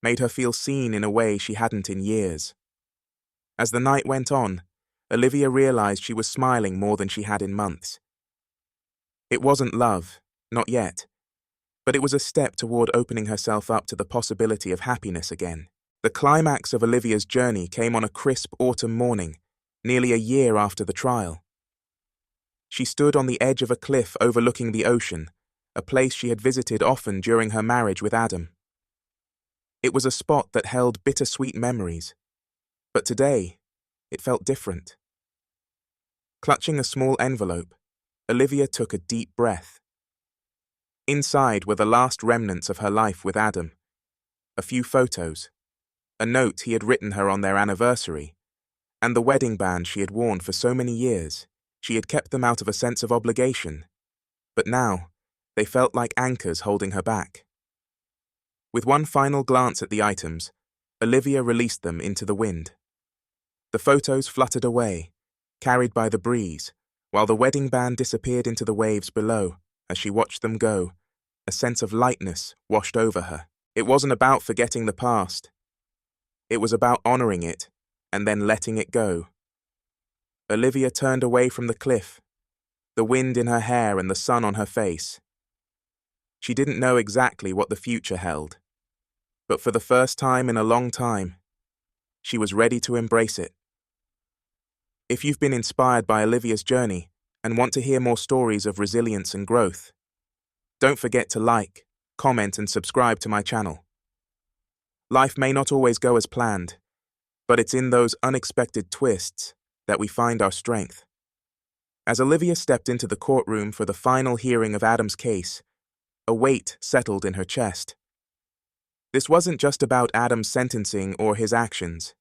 made her feel seen in a way she hadn't in years. As the night went on, Olivia realized she was smiling more than she had in months. It wasn't love, not yet, but it was a step toward opening herself up to the possibility of happiness again. The climax of Olivia's journey came on a crisp autumn morning, nearly a year after the trial. She stood on the edge of a cliff overlooking the ocean, a place she had visited often during her marriage with Adam. It was a spot that held bittersweet memories, but today, it felt different. Clutching a small envelope, Olivia took a deep breath. Inside were the last remnants of her life with Adam, a few photos, a note he had written her on their anniversary, and the wedding band she had worn for so many years. She had kept them out of a sense of obligation, but now they felt like anchors holding her back. With one final glance at the items, Olivia released them into the wind. The photos fluttered away, carried by the breeze, while the wedding band disappeared into the waves below. As she watched them go, a sense of lightness washed over her. It wasn't about forgetting the past. It was about honoring it and then letting it go. Olivia turned away from the cliff, the wind in her hair and the sun on her face. She didn't know exactly what the future held, but for the first time in a long time, she was ready to embrace it. If you've been inspired by Olivia's journey and want to hear more stories of resilience and growth, don't forget to like, comment, and subscribe to my channel. Life may not always go as planned, but it's in those unexpected twists that we find our strength. As Olivia stepped into the courtroom for the final hearing of Adam's case, a weight settled in her chest. This wasn't just about Adam's sentencing or his actions.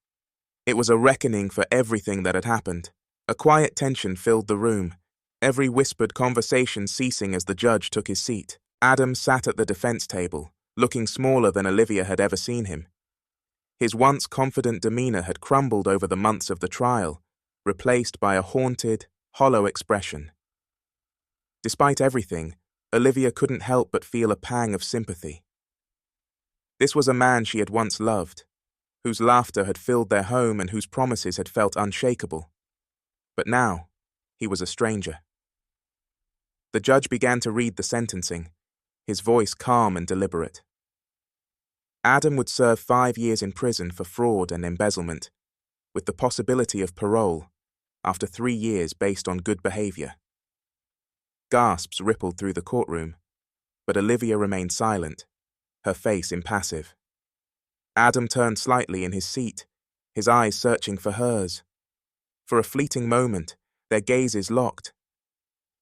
It was a reckoning for everything that had happened. A quiet tension filled the room, every whispered conversation ceasing as the judge took his seat. Adam sat at the defense table, looking smaller than Olivia had ever seen him. His once confident demeanor had crumbled over the months of the trial, replaced by a haunted, hollow expression. Despite everything, Olivia couldn't help but feel a pang of sympathy. This was a man she had once loved, whose laughter had filled their home and whose promises had felt unshakable. But now, he was a stranger. The judge began to read the sentencing, his voice calm and deliberate. Adam would serve 5 years in prison for fraud and embezzlement, with the possibility of parole after 3 years based on good behavior. Gasps rippled through the courtroom, but Olivia remained silent, her face impassive. Adam turned slightly in his seat, his eyes searching for hers. For a fleeting moment, their gazes locked,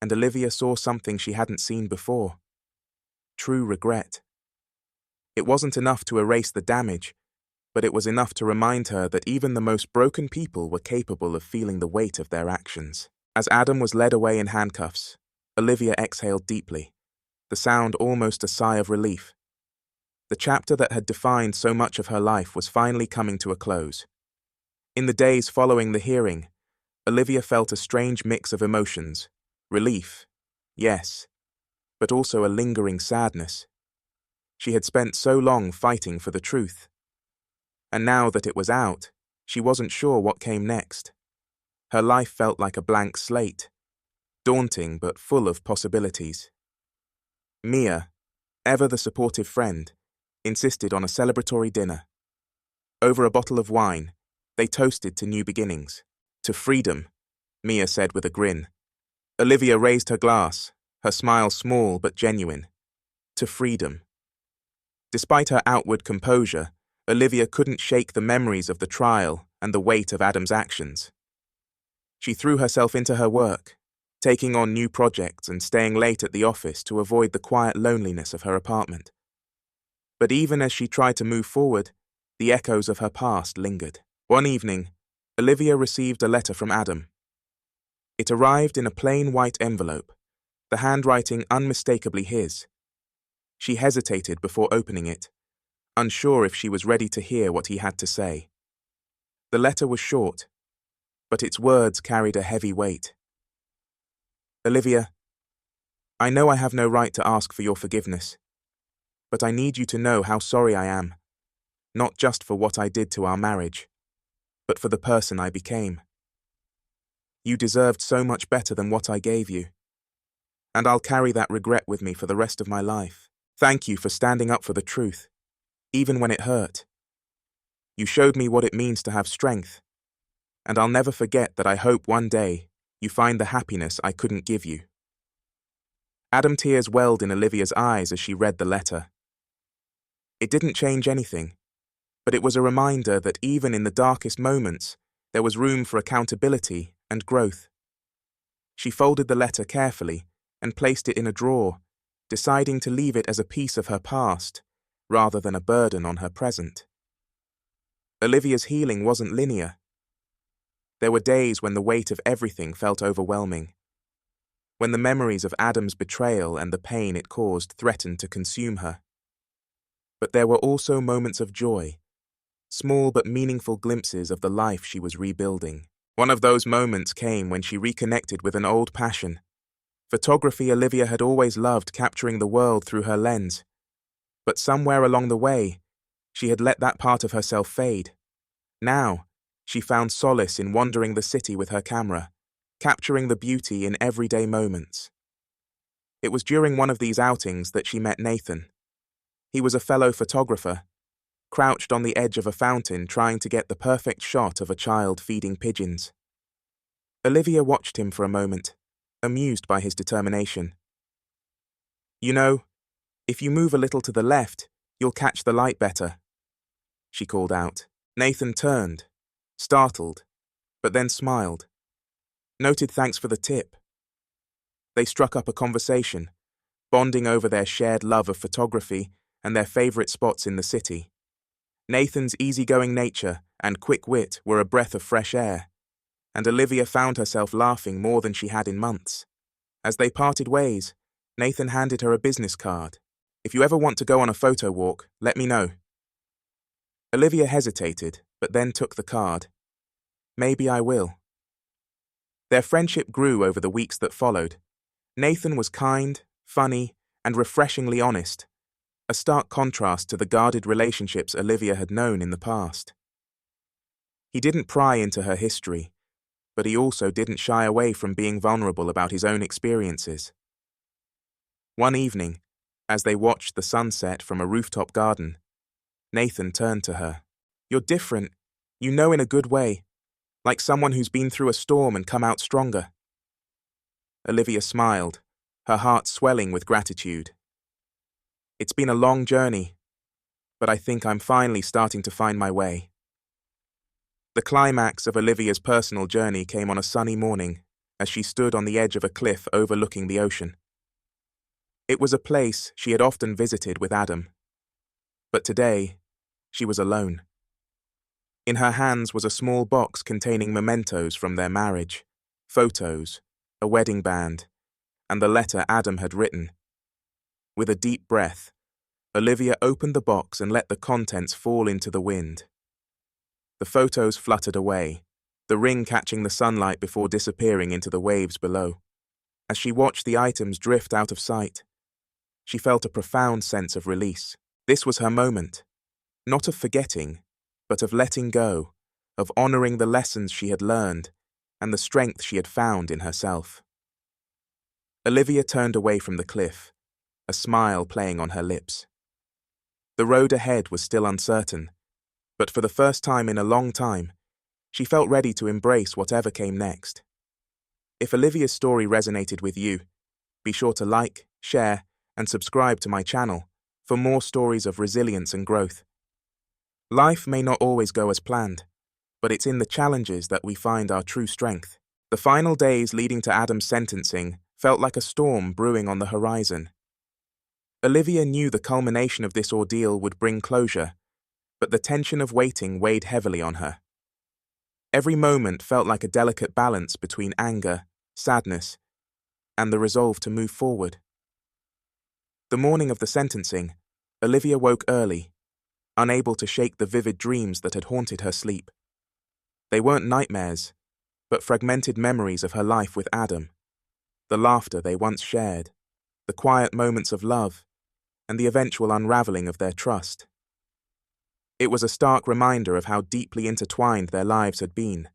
and Olivia saw something she hadn't seen before: true regret. It wasn't enough to erase the damage, but it was enough to remind her that even the most broken people were capable of feeling the weight of their actions. As Adam was led away in handcuffs, Olivia exhaled deeply, the sound almost a sigh of relief. The chapter that had defined so much of her life was finally coming to a close. In the days following the hearing, Olivia felt a strange mix of emotions: relief, yes, but also a lingering sadness. She had spent so long fighting for the truth. And now that it was out, she wasn't sure what came next. Her life felt like a blank slate, daunting but full of possibilities. Mia, ever the supportive friend, insisted on a celebratory dinner. Over a bottle of wine, they toasted to new beginnings. To freedom, Mia said with a grin. Olivia raised her glass, her smile small but genuine. To freedom. Despite her outward composure, Olivia couldn't shake the memories of the trial and the weight of Adam's actions. She threw herself into her work, taking on new projects and staying late at the office to avoid the quiet loneliness of her apartment. But even as she tried to move forward, the echoes of her past lingered. One evening, Olivia received a letter from Adam. It arrived in a plain white envelope, the handwriting unmistakably his. She hesitated before opening it, unsure if she was ready to hear what he had to say. The letter was short, but its words carried a heavy weight. Olivia, I know I have no right to ask for your forgiveness, but I need you to know how sorry I am, not just for what I did to our marriage, but for the person I became. You deserved so much better than what I gave you, and I'll carry that regret with me for the rest of my life. Thank you for standing up for the truth, even when it hurt. You showed me what it means to have strength, and I'll never forget that. I hope one day you find the happiness I couldn't give you. Adam, tears welled in Olivia's eyes as she read the letter. It didn't change anything, but it was a reminder that even in the darkest moments, there was room for accountability and growth. She folded the letter carefully and placed it in a drawer, deciding to leave it as a piece of her past rather than a burden on her present. Olivia's healing wasn't linear. There were days when the weight of everything felt overwhelming, when the memories of Adam's betrayal and the pain it caused threatened to consume her. But there were also moments of joy, small but meaningful glimpses of the life she was rebuilding. One of those moments came when she reconnected with an old passion. Photography. Olivia had always loved capturing the world through her lens, but somewhere along the way, she had let that part of herself fade. Now, she found solace in wandering the city with her camera, capturing the beauty in everyday moments. It was during one of these outings that she met Nathan. He was a fellow photographer, crouched on the edge of a fountain trying to get the perfect shot of a child feeding pigeons. Olivia watched him for a moment, amused by his determination. "You know, if you move a little to the left, you'll catch the light better," she called out. Nathan turned, startled, but then smiled. "Noted, thanks for the tip." They struck up a conversation, bonding over their shared love of photography and their favorite spots in the city. Nathan's easygoing nature and quick wit were a breath of fresh air, and Olivia found herself laughing more than she had in months. As they parted ways, Nathan handed her a business card. "If you ever want to go on a photo walk, let me know." Olivia hesitated, but then took the card. "Maybe I will." Their friendship grew over the weeks that followed. Nathan was kind, funny, and refreshingly honest, a stark contrast to the guarded relationships Olivia had known in the past. He didn't pry into her history, but he also didn't shy away from being vulnerable about his own experiences. One evening, as they watched the sunset from a rooftop garden, Nathan turned to her. "You're different, you know, in a good way, like someone who's been through a storm and come out stronger." Olivia smiled, her heart swelling with gratitude. "It's been a long journey, but I think I'm finally starting to find my way." The climax of Olivia's personal journey came on a sunny morning as she stood on the edge of a cliff overlooking the ocean. It was a place she had often visited with Adam, but today she was alone. In her hands was a small box containing mementos from their marriage, photos, a wedding band, and the letter Adam had written. With a deep breath, Olivia opened the box and let the contents fall into the wind. The photos fluttered away, the ring catching the sunlight before disappearing into the waves below. As she watched the items drift out of sight, she felt a profound sense of release. This was her moment, not of forgetting, but of letting go, of honoring the lessons she had learned and the strength she had found in herself. Olivia turned away from the cliff, a smile playing on her lips. The road ahead was still uncertain, but for the first time in a long time, she felt ready to embrace whatever came next. If Olivia's story resonated with you, be sure to like, share, and subscribe to my channel for more stories of resilience and growth. Life may not always go as planned, but it's in the challenges that we find our true strength. The final days leading to Adam's sentencing felt like a storm brewing on the horizon. Olivia knew the culmination of this ordeal would bring closure, but the tension of waiting weighed heavily on her. Every moment felt like a delicate balance between anger, sadness, and the resolve to move forward. The morning of the sentencing, Olivia woke early, unable to shake the vivid dreams that had haunted her sleep. They weren't nightmares, but fragmented memories of her life with Adam, the laughter they once shared, the quiet moments of love, and the eventual unraveling of their trust. It was a stark reminder of how deeply intertwined their lives had been,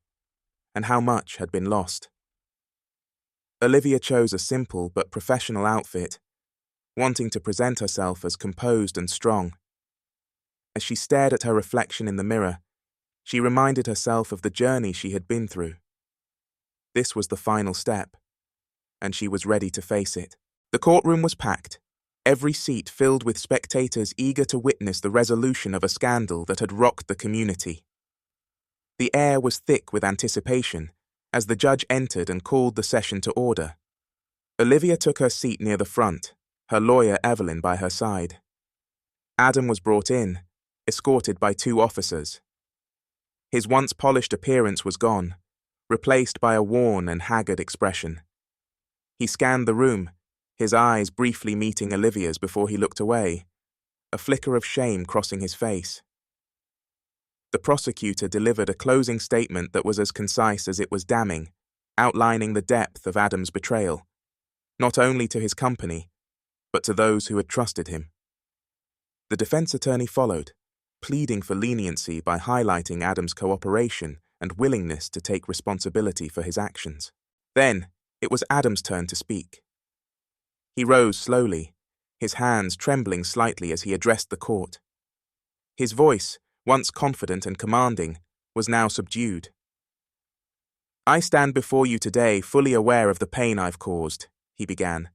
and how much had been lost. Olivia chose a simple but professional outfit, wanting to present herself as composed and strong. As she stared at her reflection in the mirror, she reminded herself of the journey she had been through. This was the final step, and she was ready to face it. The courtroom was packed, every seat filled with spectators eager to witness the resolution of a scandal that had rocked the community. The air was thick with anticipation as the judge entered and called the session to order. Olivia took her seat near the front, her lawyer Evelyn by her side. Adam was brought in, escorted by 2 officers. His once polished appearance was gone, replaced by a worn and haggard expression. He scanned the room, his eyes briefly meeting Olivia's before he looked away, a flicker of shame crossing his face. The prosecutor delivered a closing statement that was as concise as it was damning, outlining the depth of Adam's betrayal, not only to his company, but to those who had trusted him. The defense attorney followed, pleading for leniency by highlighting Adam's cooperation and willingness to take responsibility for his actions. Then, it was Adam's turn to speak. He rose slowly, his hands trembling slightly as he addressed the court. His voice, once confident and commanding, was now subdued. "I stand before you today fully aware of the pain I've caused," he began.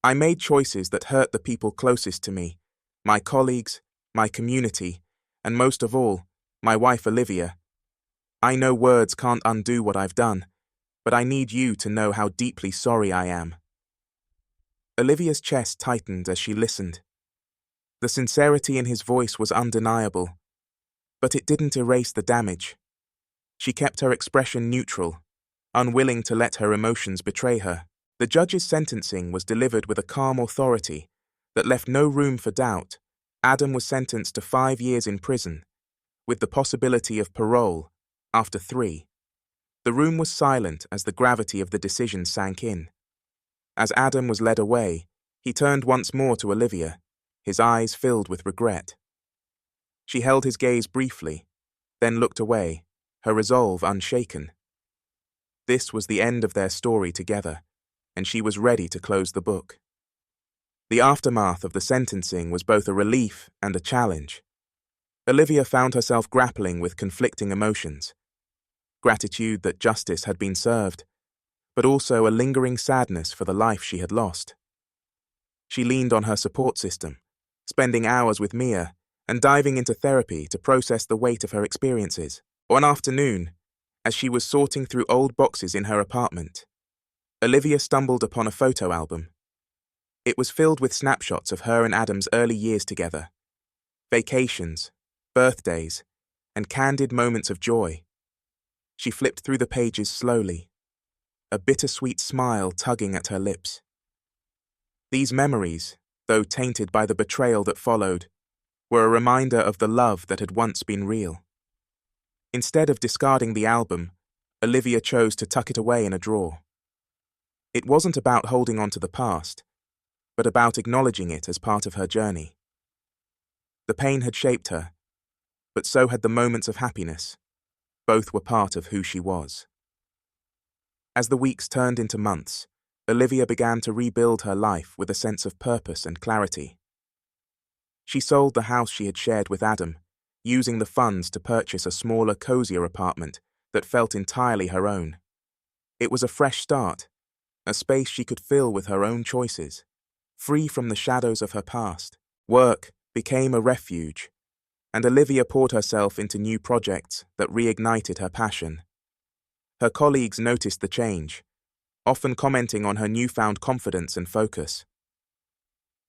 "I made choices that hurt the people closest to me, my colleagues, my community, and most of all, my wife Olivia. I know words can't undo what I've done, but I need you to know how deeply sorry I am." Olivia's chest tightened as she listened. The sincerity in his voice was undeniable, but it didn't erase the damage. She kept her expression neutral, unwilling to let her emotions betray her. The judge's sentencing was delivered with a calm authority that left no room for doubt. Adam was sentenced to 5 years in prison, with the possibility of parole after 3. The room was silent as the gravity of the decision sank in. As Adam was led away, he turned once more to Olivia, his eyes filled with regret. She held his gaze briefly, then looked away, her resolve unshaken. This was the end of their story together, and she was ready to close the book. The aftermath of the sentencing was both a relief and a challenge. Olivia found herself grappling with conflicting emotions. Gratitude that justice had been served, but also a lingering sadness for the life she had lost. She leaned on her support system, spending hours with Mia and diving into therapy to process the weight of her experiences. One afternoon, as she was sorting through old boxes in her apartment, Olivia stumbled upon a photo album. It was filled with snapshots of her and Adam's early years together, vacations, birthdays, and candid moments of joy. She flipped through the pages slowly, a bittersweet smile tugging at her lips. These memories, though tainted by the betrayal that followed, were a reminder of the love that had once been real. Instead of discarding the album, Olivia chose to tuck it away in a drawer. It wasn't about holding on to the past, but about acknowledging it as part of her journey. The pain had shaped her, but so had the moments of happiness. Both were part of who she was. As the weeks turned into months, Olivia began to rebuild her life with a sense of purpose and clarity. She sold the house she had shared with Adam, using the funds to purchase a smaller, cozier apartment that felt entirely her own. It was a fresh start, a space she could fill with her own choices, free from the shadows of her past. Work became a refuge, and Olivia poured herself into new projects that reignited her passion. Her colleagues noticed the change, often commenting on her newfound confidence and focus.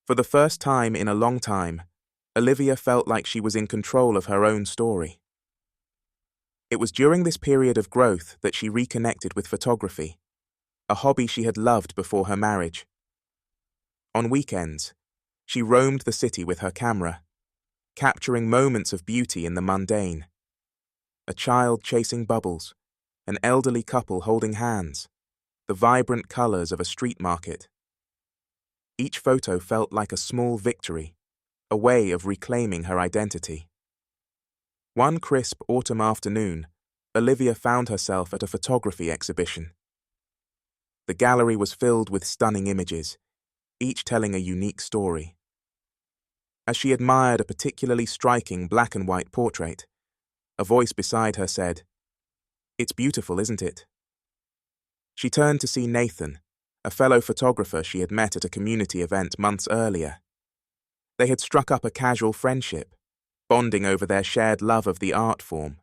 For the first time in a long time, Olivia felt like she was in control of her own story. It was during this period of growth that she reconnected with photography, a hobby she had loved before her marriage. On weekends, she roamed the city with her camera, capturing moments of beauty in the mundane. A child chasing bubbles, an elderly couple holding hands, the vibrant colors of a street market. Each photo felt like a small victory, a way of reclaiming her identity. One crisp autumn afternoon, Olivia found herself at a photography exhibition. The gallery was filled with stunning images, each telling a unique story. As she admired a particularly striking black and white portrait, a voice beside her said, "It's beautiful, isn't it?" She turned to see Nathan, a fellow photographer she had met at a community event months earlier. They had struck up a casual friendship, bonding over their shared love of the art form.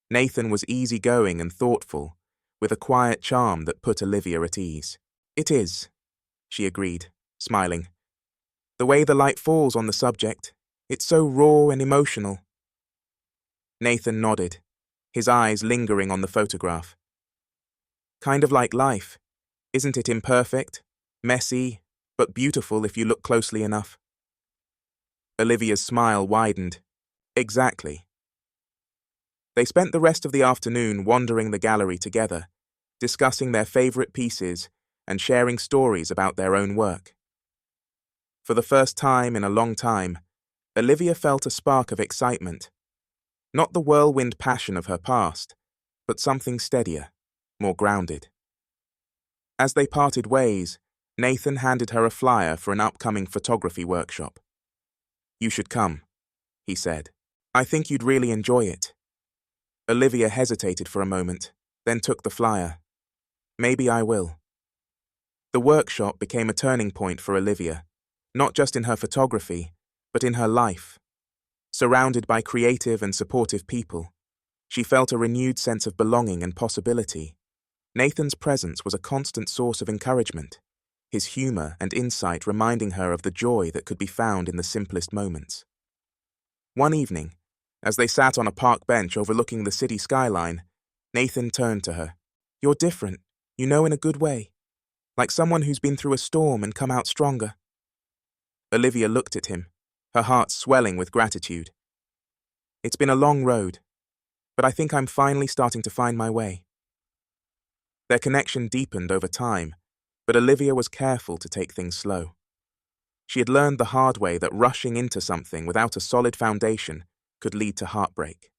Nathan was easygoing and thoughtful, with a quiet charm that put Olivia at ease. "It is," she agreed, smiling. "The way the light falls on the subject, it's so raw and emotional." Nathan nodded, his eyes lingering on the photograph. "Kind of like life, isn't it? Imperfect, messy, but beautiful if you look closely enough." Olivia's smile widened. "Exactly." They spent the rest of the afternoon wandering the gallery together, discussing their favorite pieces and sharing stories about their own work. For the first time in a long time, Olivia felt a spark of excitement. Not the whirlwind passion of her past, but something steadier, more grounded. As they parted ways, Nathan handed her a flyer for an upcoming photography workshop. "You should come," he said. "I think you'd really enjoy it." Olivia hesitated for a moment, then took the flyer. "Maybe I will." The workshop became a turning point for Olivia, not just in her photography, but in her life. Surrounded by creative and supportive people, she felt a renewed sense of belonging and possibility. Nathan's presence was a constant source of encouragement, his humor and insight reminding her of the joy that could be found in the simplest moments. One evening, as they sat on a park bench overlooking the city skyline, Nathan turned to her. "You're different, in a good way. Like someone who's been through a storm and come out stronger." Olivia looked at him, her heart swelling with gratitude. "It's been a long road, but I think I'm finally starting to find my way." Their connection deepened over time, but Olivia was careful to take things slow. She had learned the hard way that rushing into something without a solid foundation could lead to heartbreak.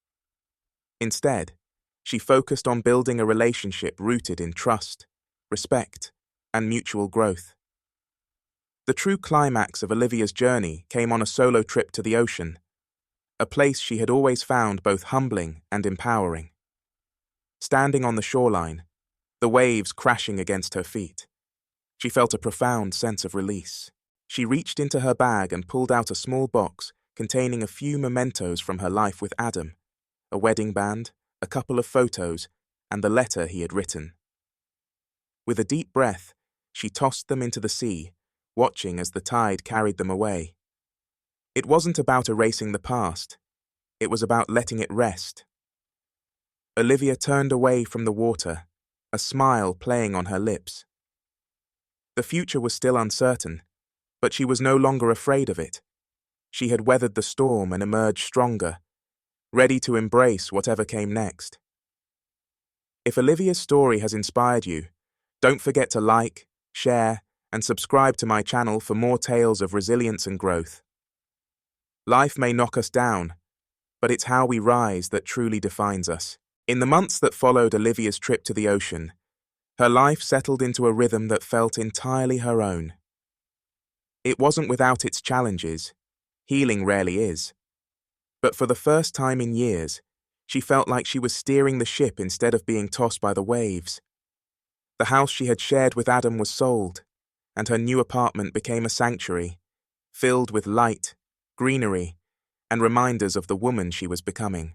Instead, she focused on building a relationship rooted in trust, respect, and mutual growth. The true climax of Olivia's journey came on a solo trip to the ocean, a place she had always found both humbling and empowering. Standing on the shoreline, the waves crashing against her feet, she felt a profound sense of release. She reached into her bag and pulled out a small box containing a few mementos from her life with Adam, a wedding band, a couple of photos, and the letter he had written. With a deep breath, she tossed them into the sea, watching as the tide carried them away. It wasn't about erasing the past, it was about letting it rest. Olivia turned away from the water, a smile playing on her lips. The future was still uncertain, but she was no longer afraid of it. She had weathered the storm and emerged stronger, ready to embrace whatever came next. If Olivia's story has inspired you, don't forget to like, share, and subscribe to my channel for more tales of resilience and growth. Life may knock us down, but it's how we rise that truly defines us. In the months that followed Olivia's trip to the ocean, her life settled into a rhythm that felt entirely her own. It wasn't without its challenges. Healing rarely is. But for the first time in years, she felt like she was steering the ship instead of being tossed by the waves. The house she had shared with Adam was sold, and her new apartment became a sanctuary, filled with light, greenery, and reminders of the woman she was becoming.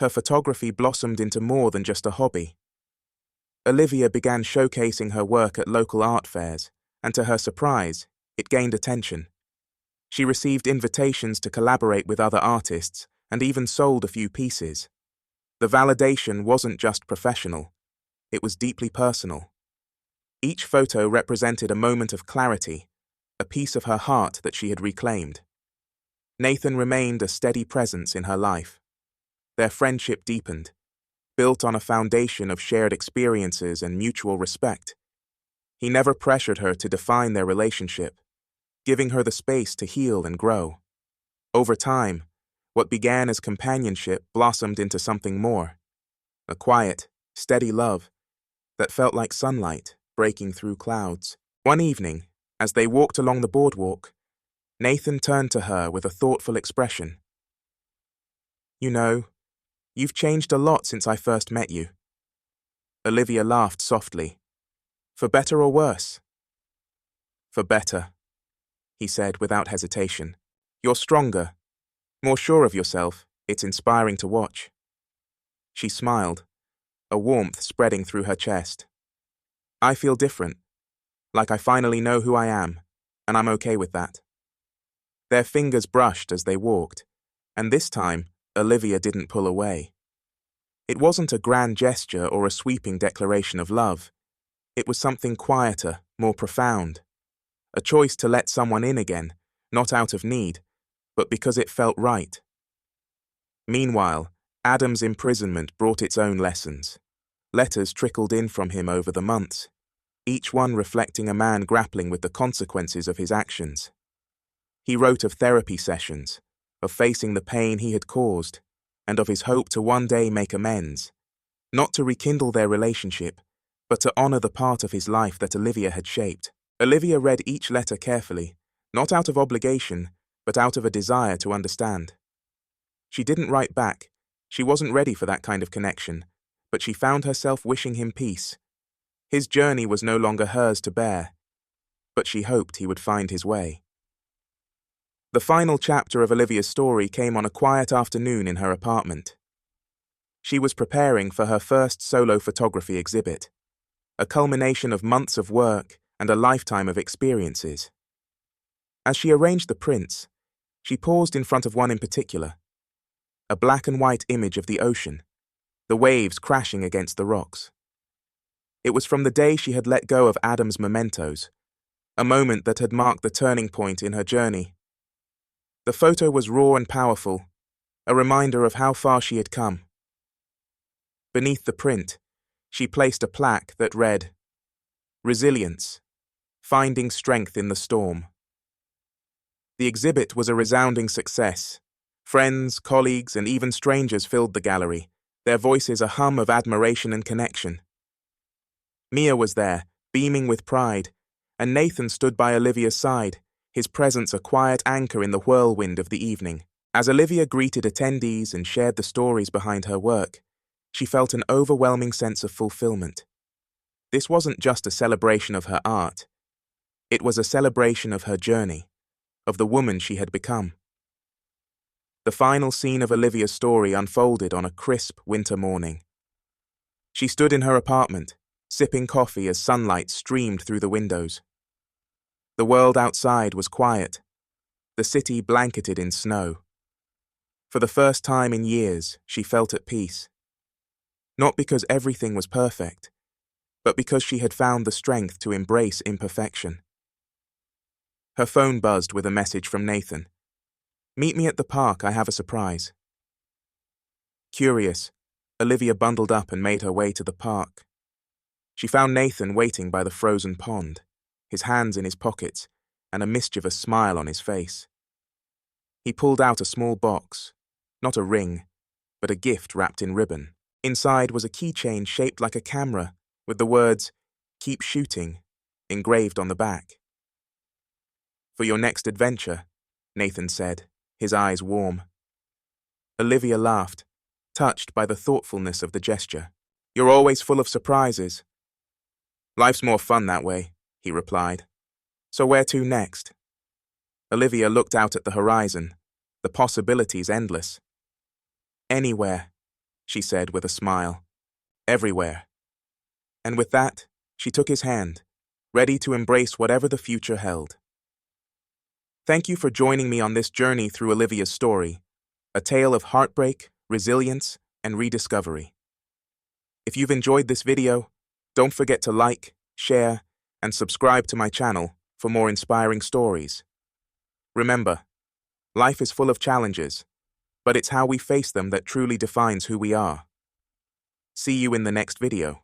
Her photography blossomed into more than just a hobby. Olivia began showcasing her work at local art fairs, and to her surprise, it gained attention. She received invitations to collaborate with other artists and even sold a few pieces. The validation wasn't just professional, it was deeply personal. Each photo represented a moment of clarity, a piece of her heart that she had reclaimed. Nathan remained a steady presence in her life. Their friendship deepened, built on a foundation of shared experiences and mutual respect. He never pressured her to define their relationship, giving her the space to heal and grow. Over time, what began as companionship blossomed into something more, a quiet, steady love that felt like sunlight breaking through clouds. One evening, as they walked along the boardwalk, Nathan turned to her with a thoughtful expression. "You know, you've changed a lot since I first met you." Olivia laughed softly. "For better or worse?" "For better," he said without hesitation. "You're stronger, more sure of yourself. It's inspiring to watch." She smiled, a warmth spreading through her chest. "I feel different, like I finally know who I am, and I'm okay with that." Their fingers brushed as they walked, and this time, Olivia didn't pull away. It wasn't a grand gesture or a sweeping declaration of love. It was something quieter, more profound. A choice to let someone in again, not out of need, but because it felt right. Meanwhile, Adam's imprisonment brought its own lessons. Letters trickled in from him over the months, each one reflecting a man grappling with the consequences of his actions. He wrote of therapy sessions, of facing the pain he had caused, and of his hope to one day make amends, not to rekindle their relationship, but to honor the part of his life that Olivia had shaped. Olivia read each letter carefully, not out of obligation, but out of a desire to understand. She didn't write back. She wasn't ready for that kind of connection, but she found herself wishing him peace. His journey was no longer hers to bear, but she hoped he would find his way. The final chapter of Olivia's story came on a quiet afternoon in her apartment. She was preparing for her first solo photography exhibit, a culmination of months of work and a lifetime of experiences. As she arranged the prints, she paused in front of one in particular, a black and white image of the ocean, the waves crashing against the rocks. It was from the day she had let go of Adam's mementos, a moment that had marked the turning point in her journey. The photo was raw and powerful, a reminder of how far she had come. Beneath the print, she placed a plaque that read, "Resilience, finding strength in the storm." The exhibit was a resounding success. Friends, colleagues, and even strangers filled the gallery, their voices a hum of admiration and connection. Mia was there, beaming with pride, and Nathan stood by Olivia's side, his presence a quiet anchor in the whirlwind of the evening. As Olivia greeted attendees and shared the stories behind her work, she felt an overwhelming sense of fulfillment. This wasn't just a celebration of her art. It was a celebration of her journey, of the woman she had become. The final scene of Olivia's story unfolded on a crisp winter morning. She stood in her apartment, sipping coffee as sunlight streamed through the windows. The world outside was quiet, the city blanketed in snow. For the first time in years, she felt at peace. Not because everything was perfect, but because she had found the strength to embrace imperfection. Her phone buzzed with a message from Nathan. "Meet me at the park, I have a surprise." Curious, Olivia bundled up and made her way to the park. She found Nathan waiting by the frozen pond, his hands in his pockets, and a mischievous smile on his face. He pulled out a small box, not a ring, but a gift wrapped in ribbon. Inside was a keychain shaped like a camera, with the words, "Keep shooting," engraved on the back. "For your next adventure," Nathan said, his eyes warm. Olivia laughed, touched by the thoughtfulness of the gesture. "You're always full of surprises." "Life's more fun that way," he replied. "So where to next?" Olivia looked out at the horizon, the possibilities endless. "Anywhere," she said with a smile. "Everywhere." And with that, she took his hand, ready to embrace whatever the future held. Thank you for joining me on this journey through Olivia's story, a tale of heartbreak, resilience, and rediscovery. If you've enjoyed this video, don't forget to like, share, and subscribe to my channel for more inspiring stories. Remember, Life is full of challenges, but it's how we face them that truly defines who we are. See you in the next video.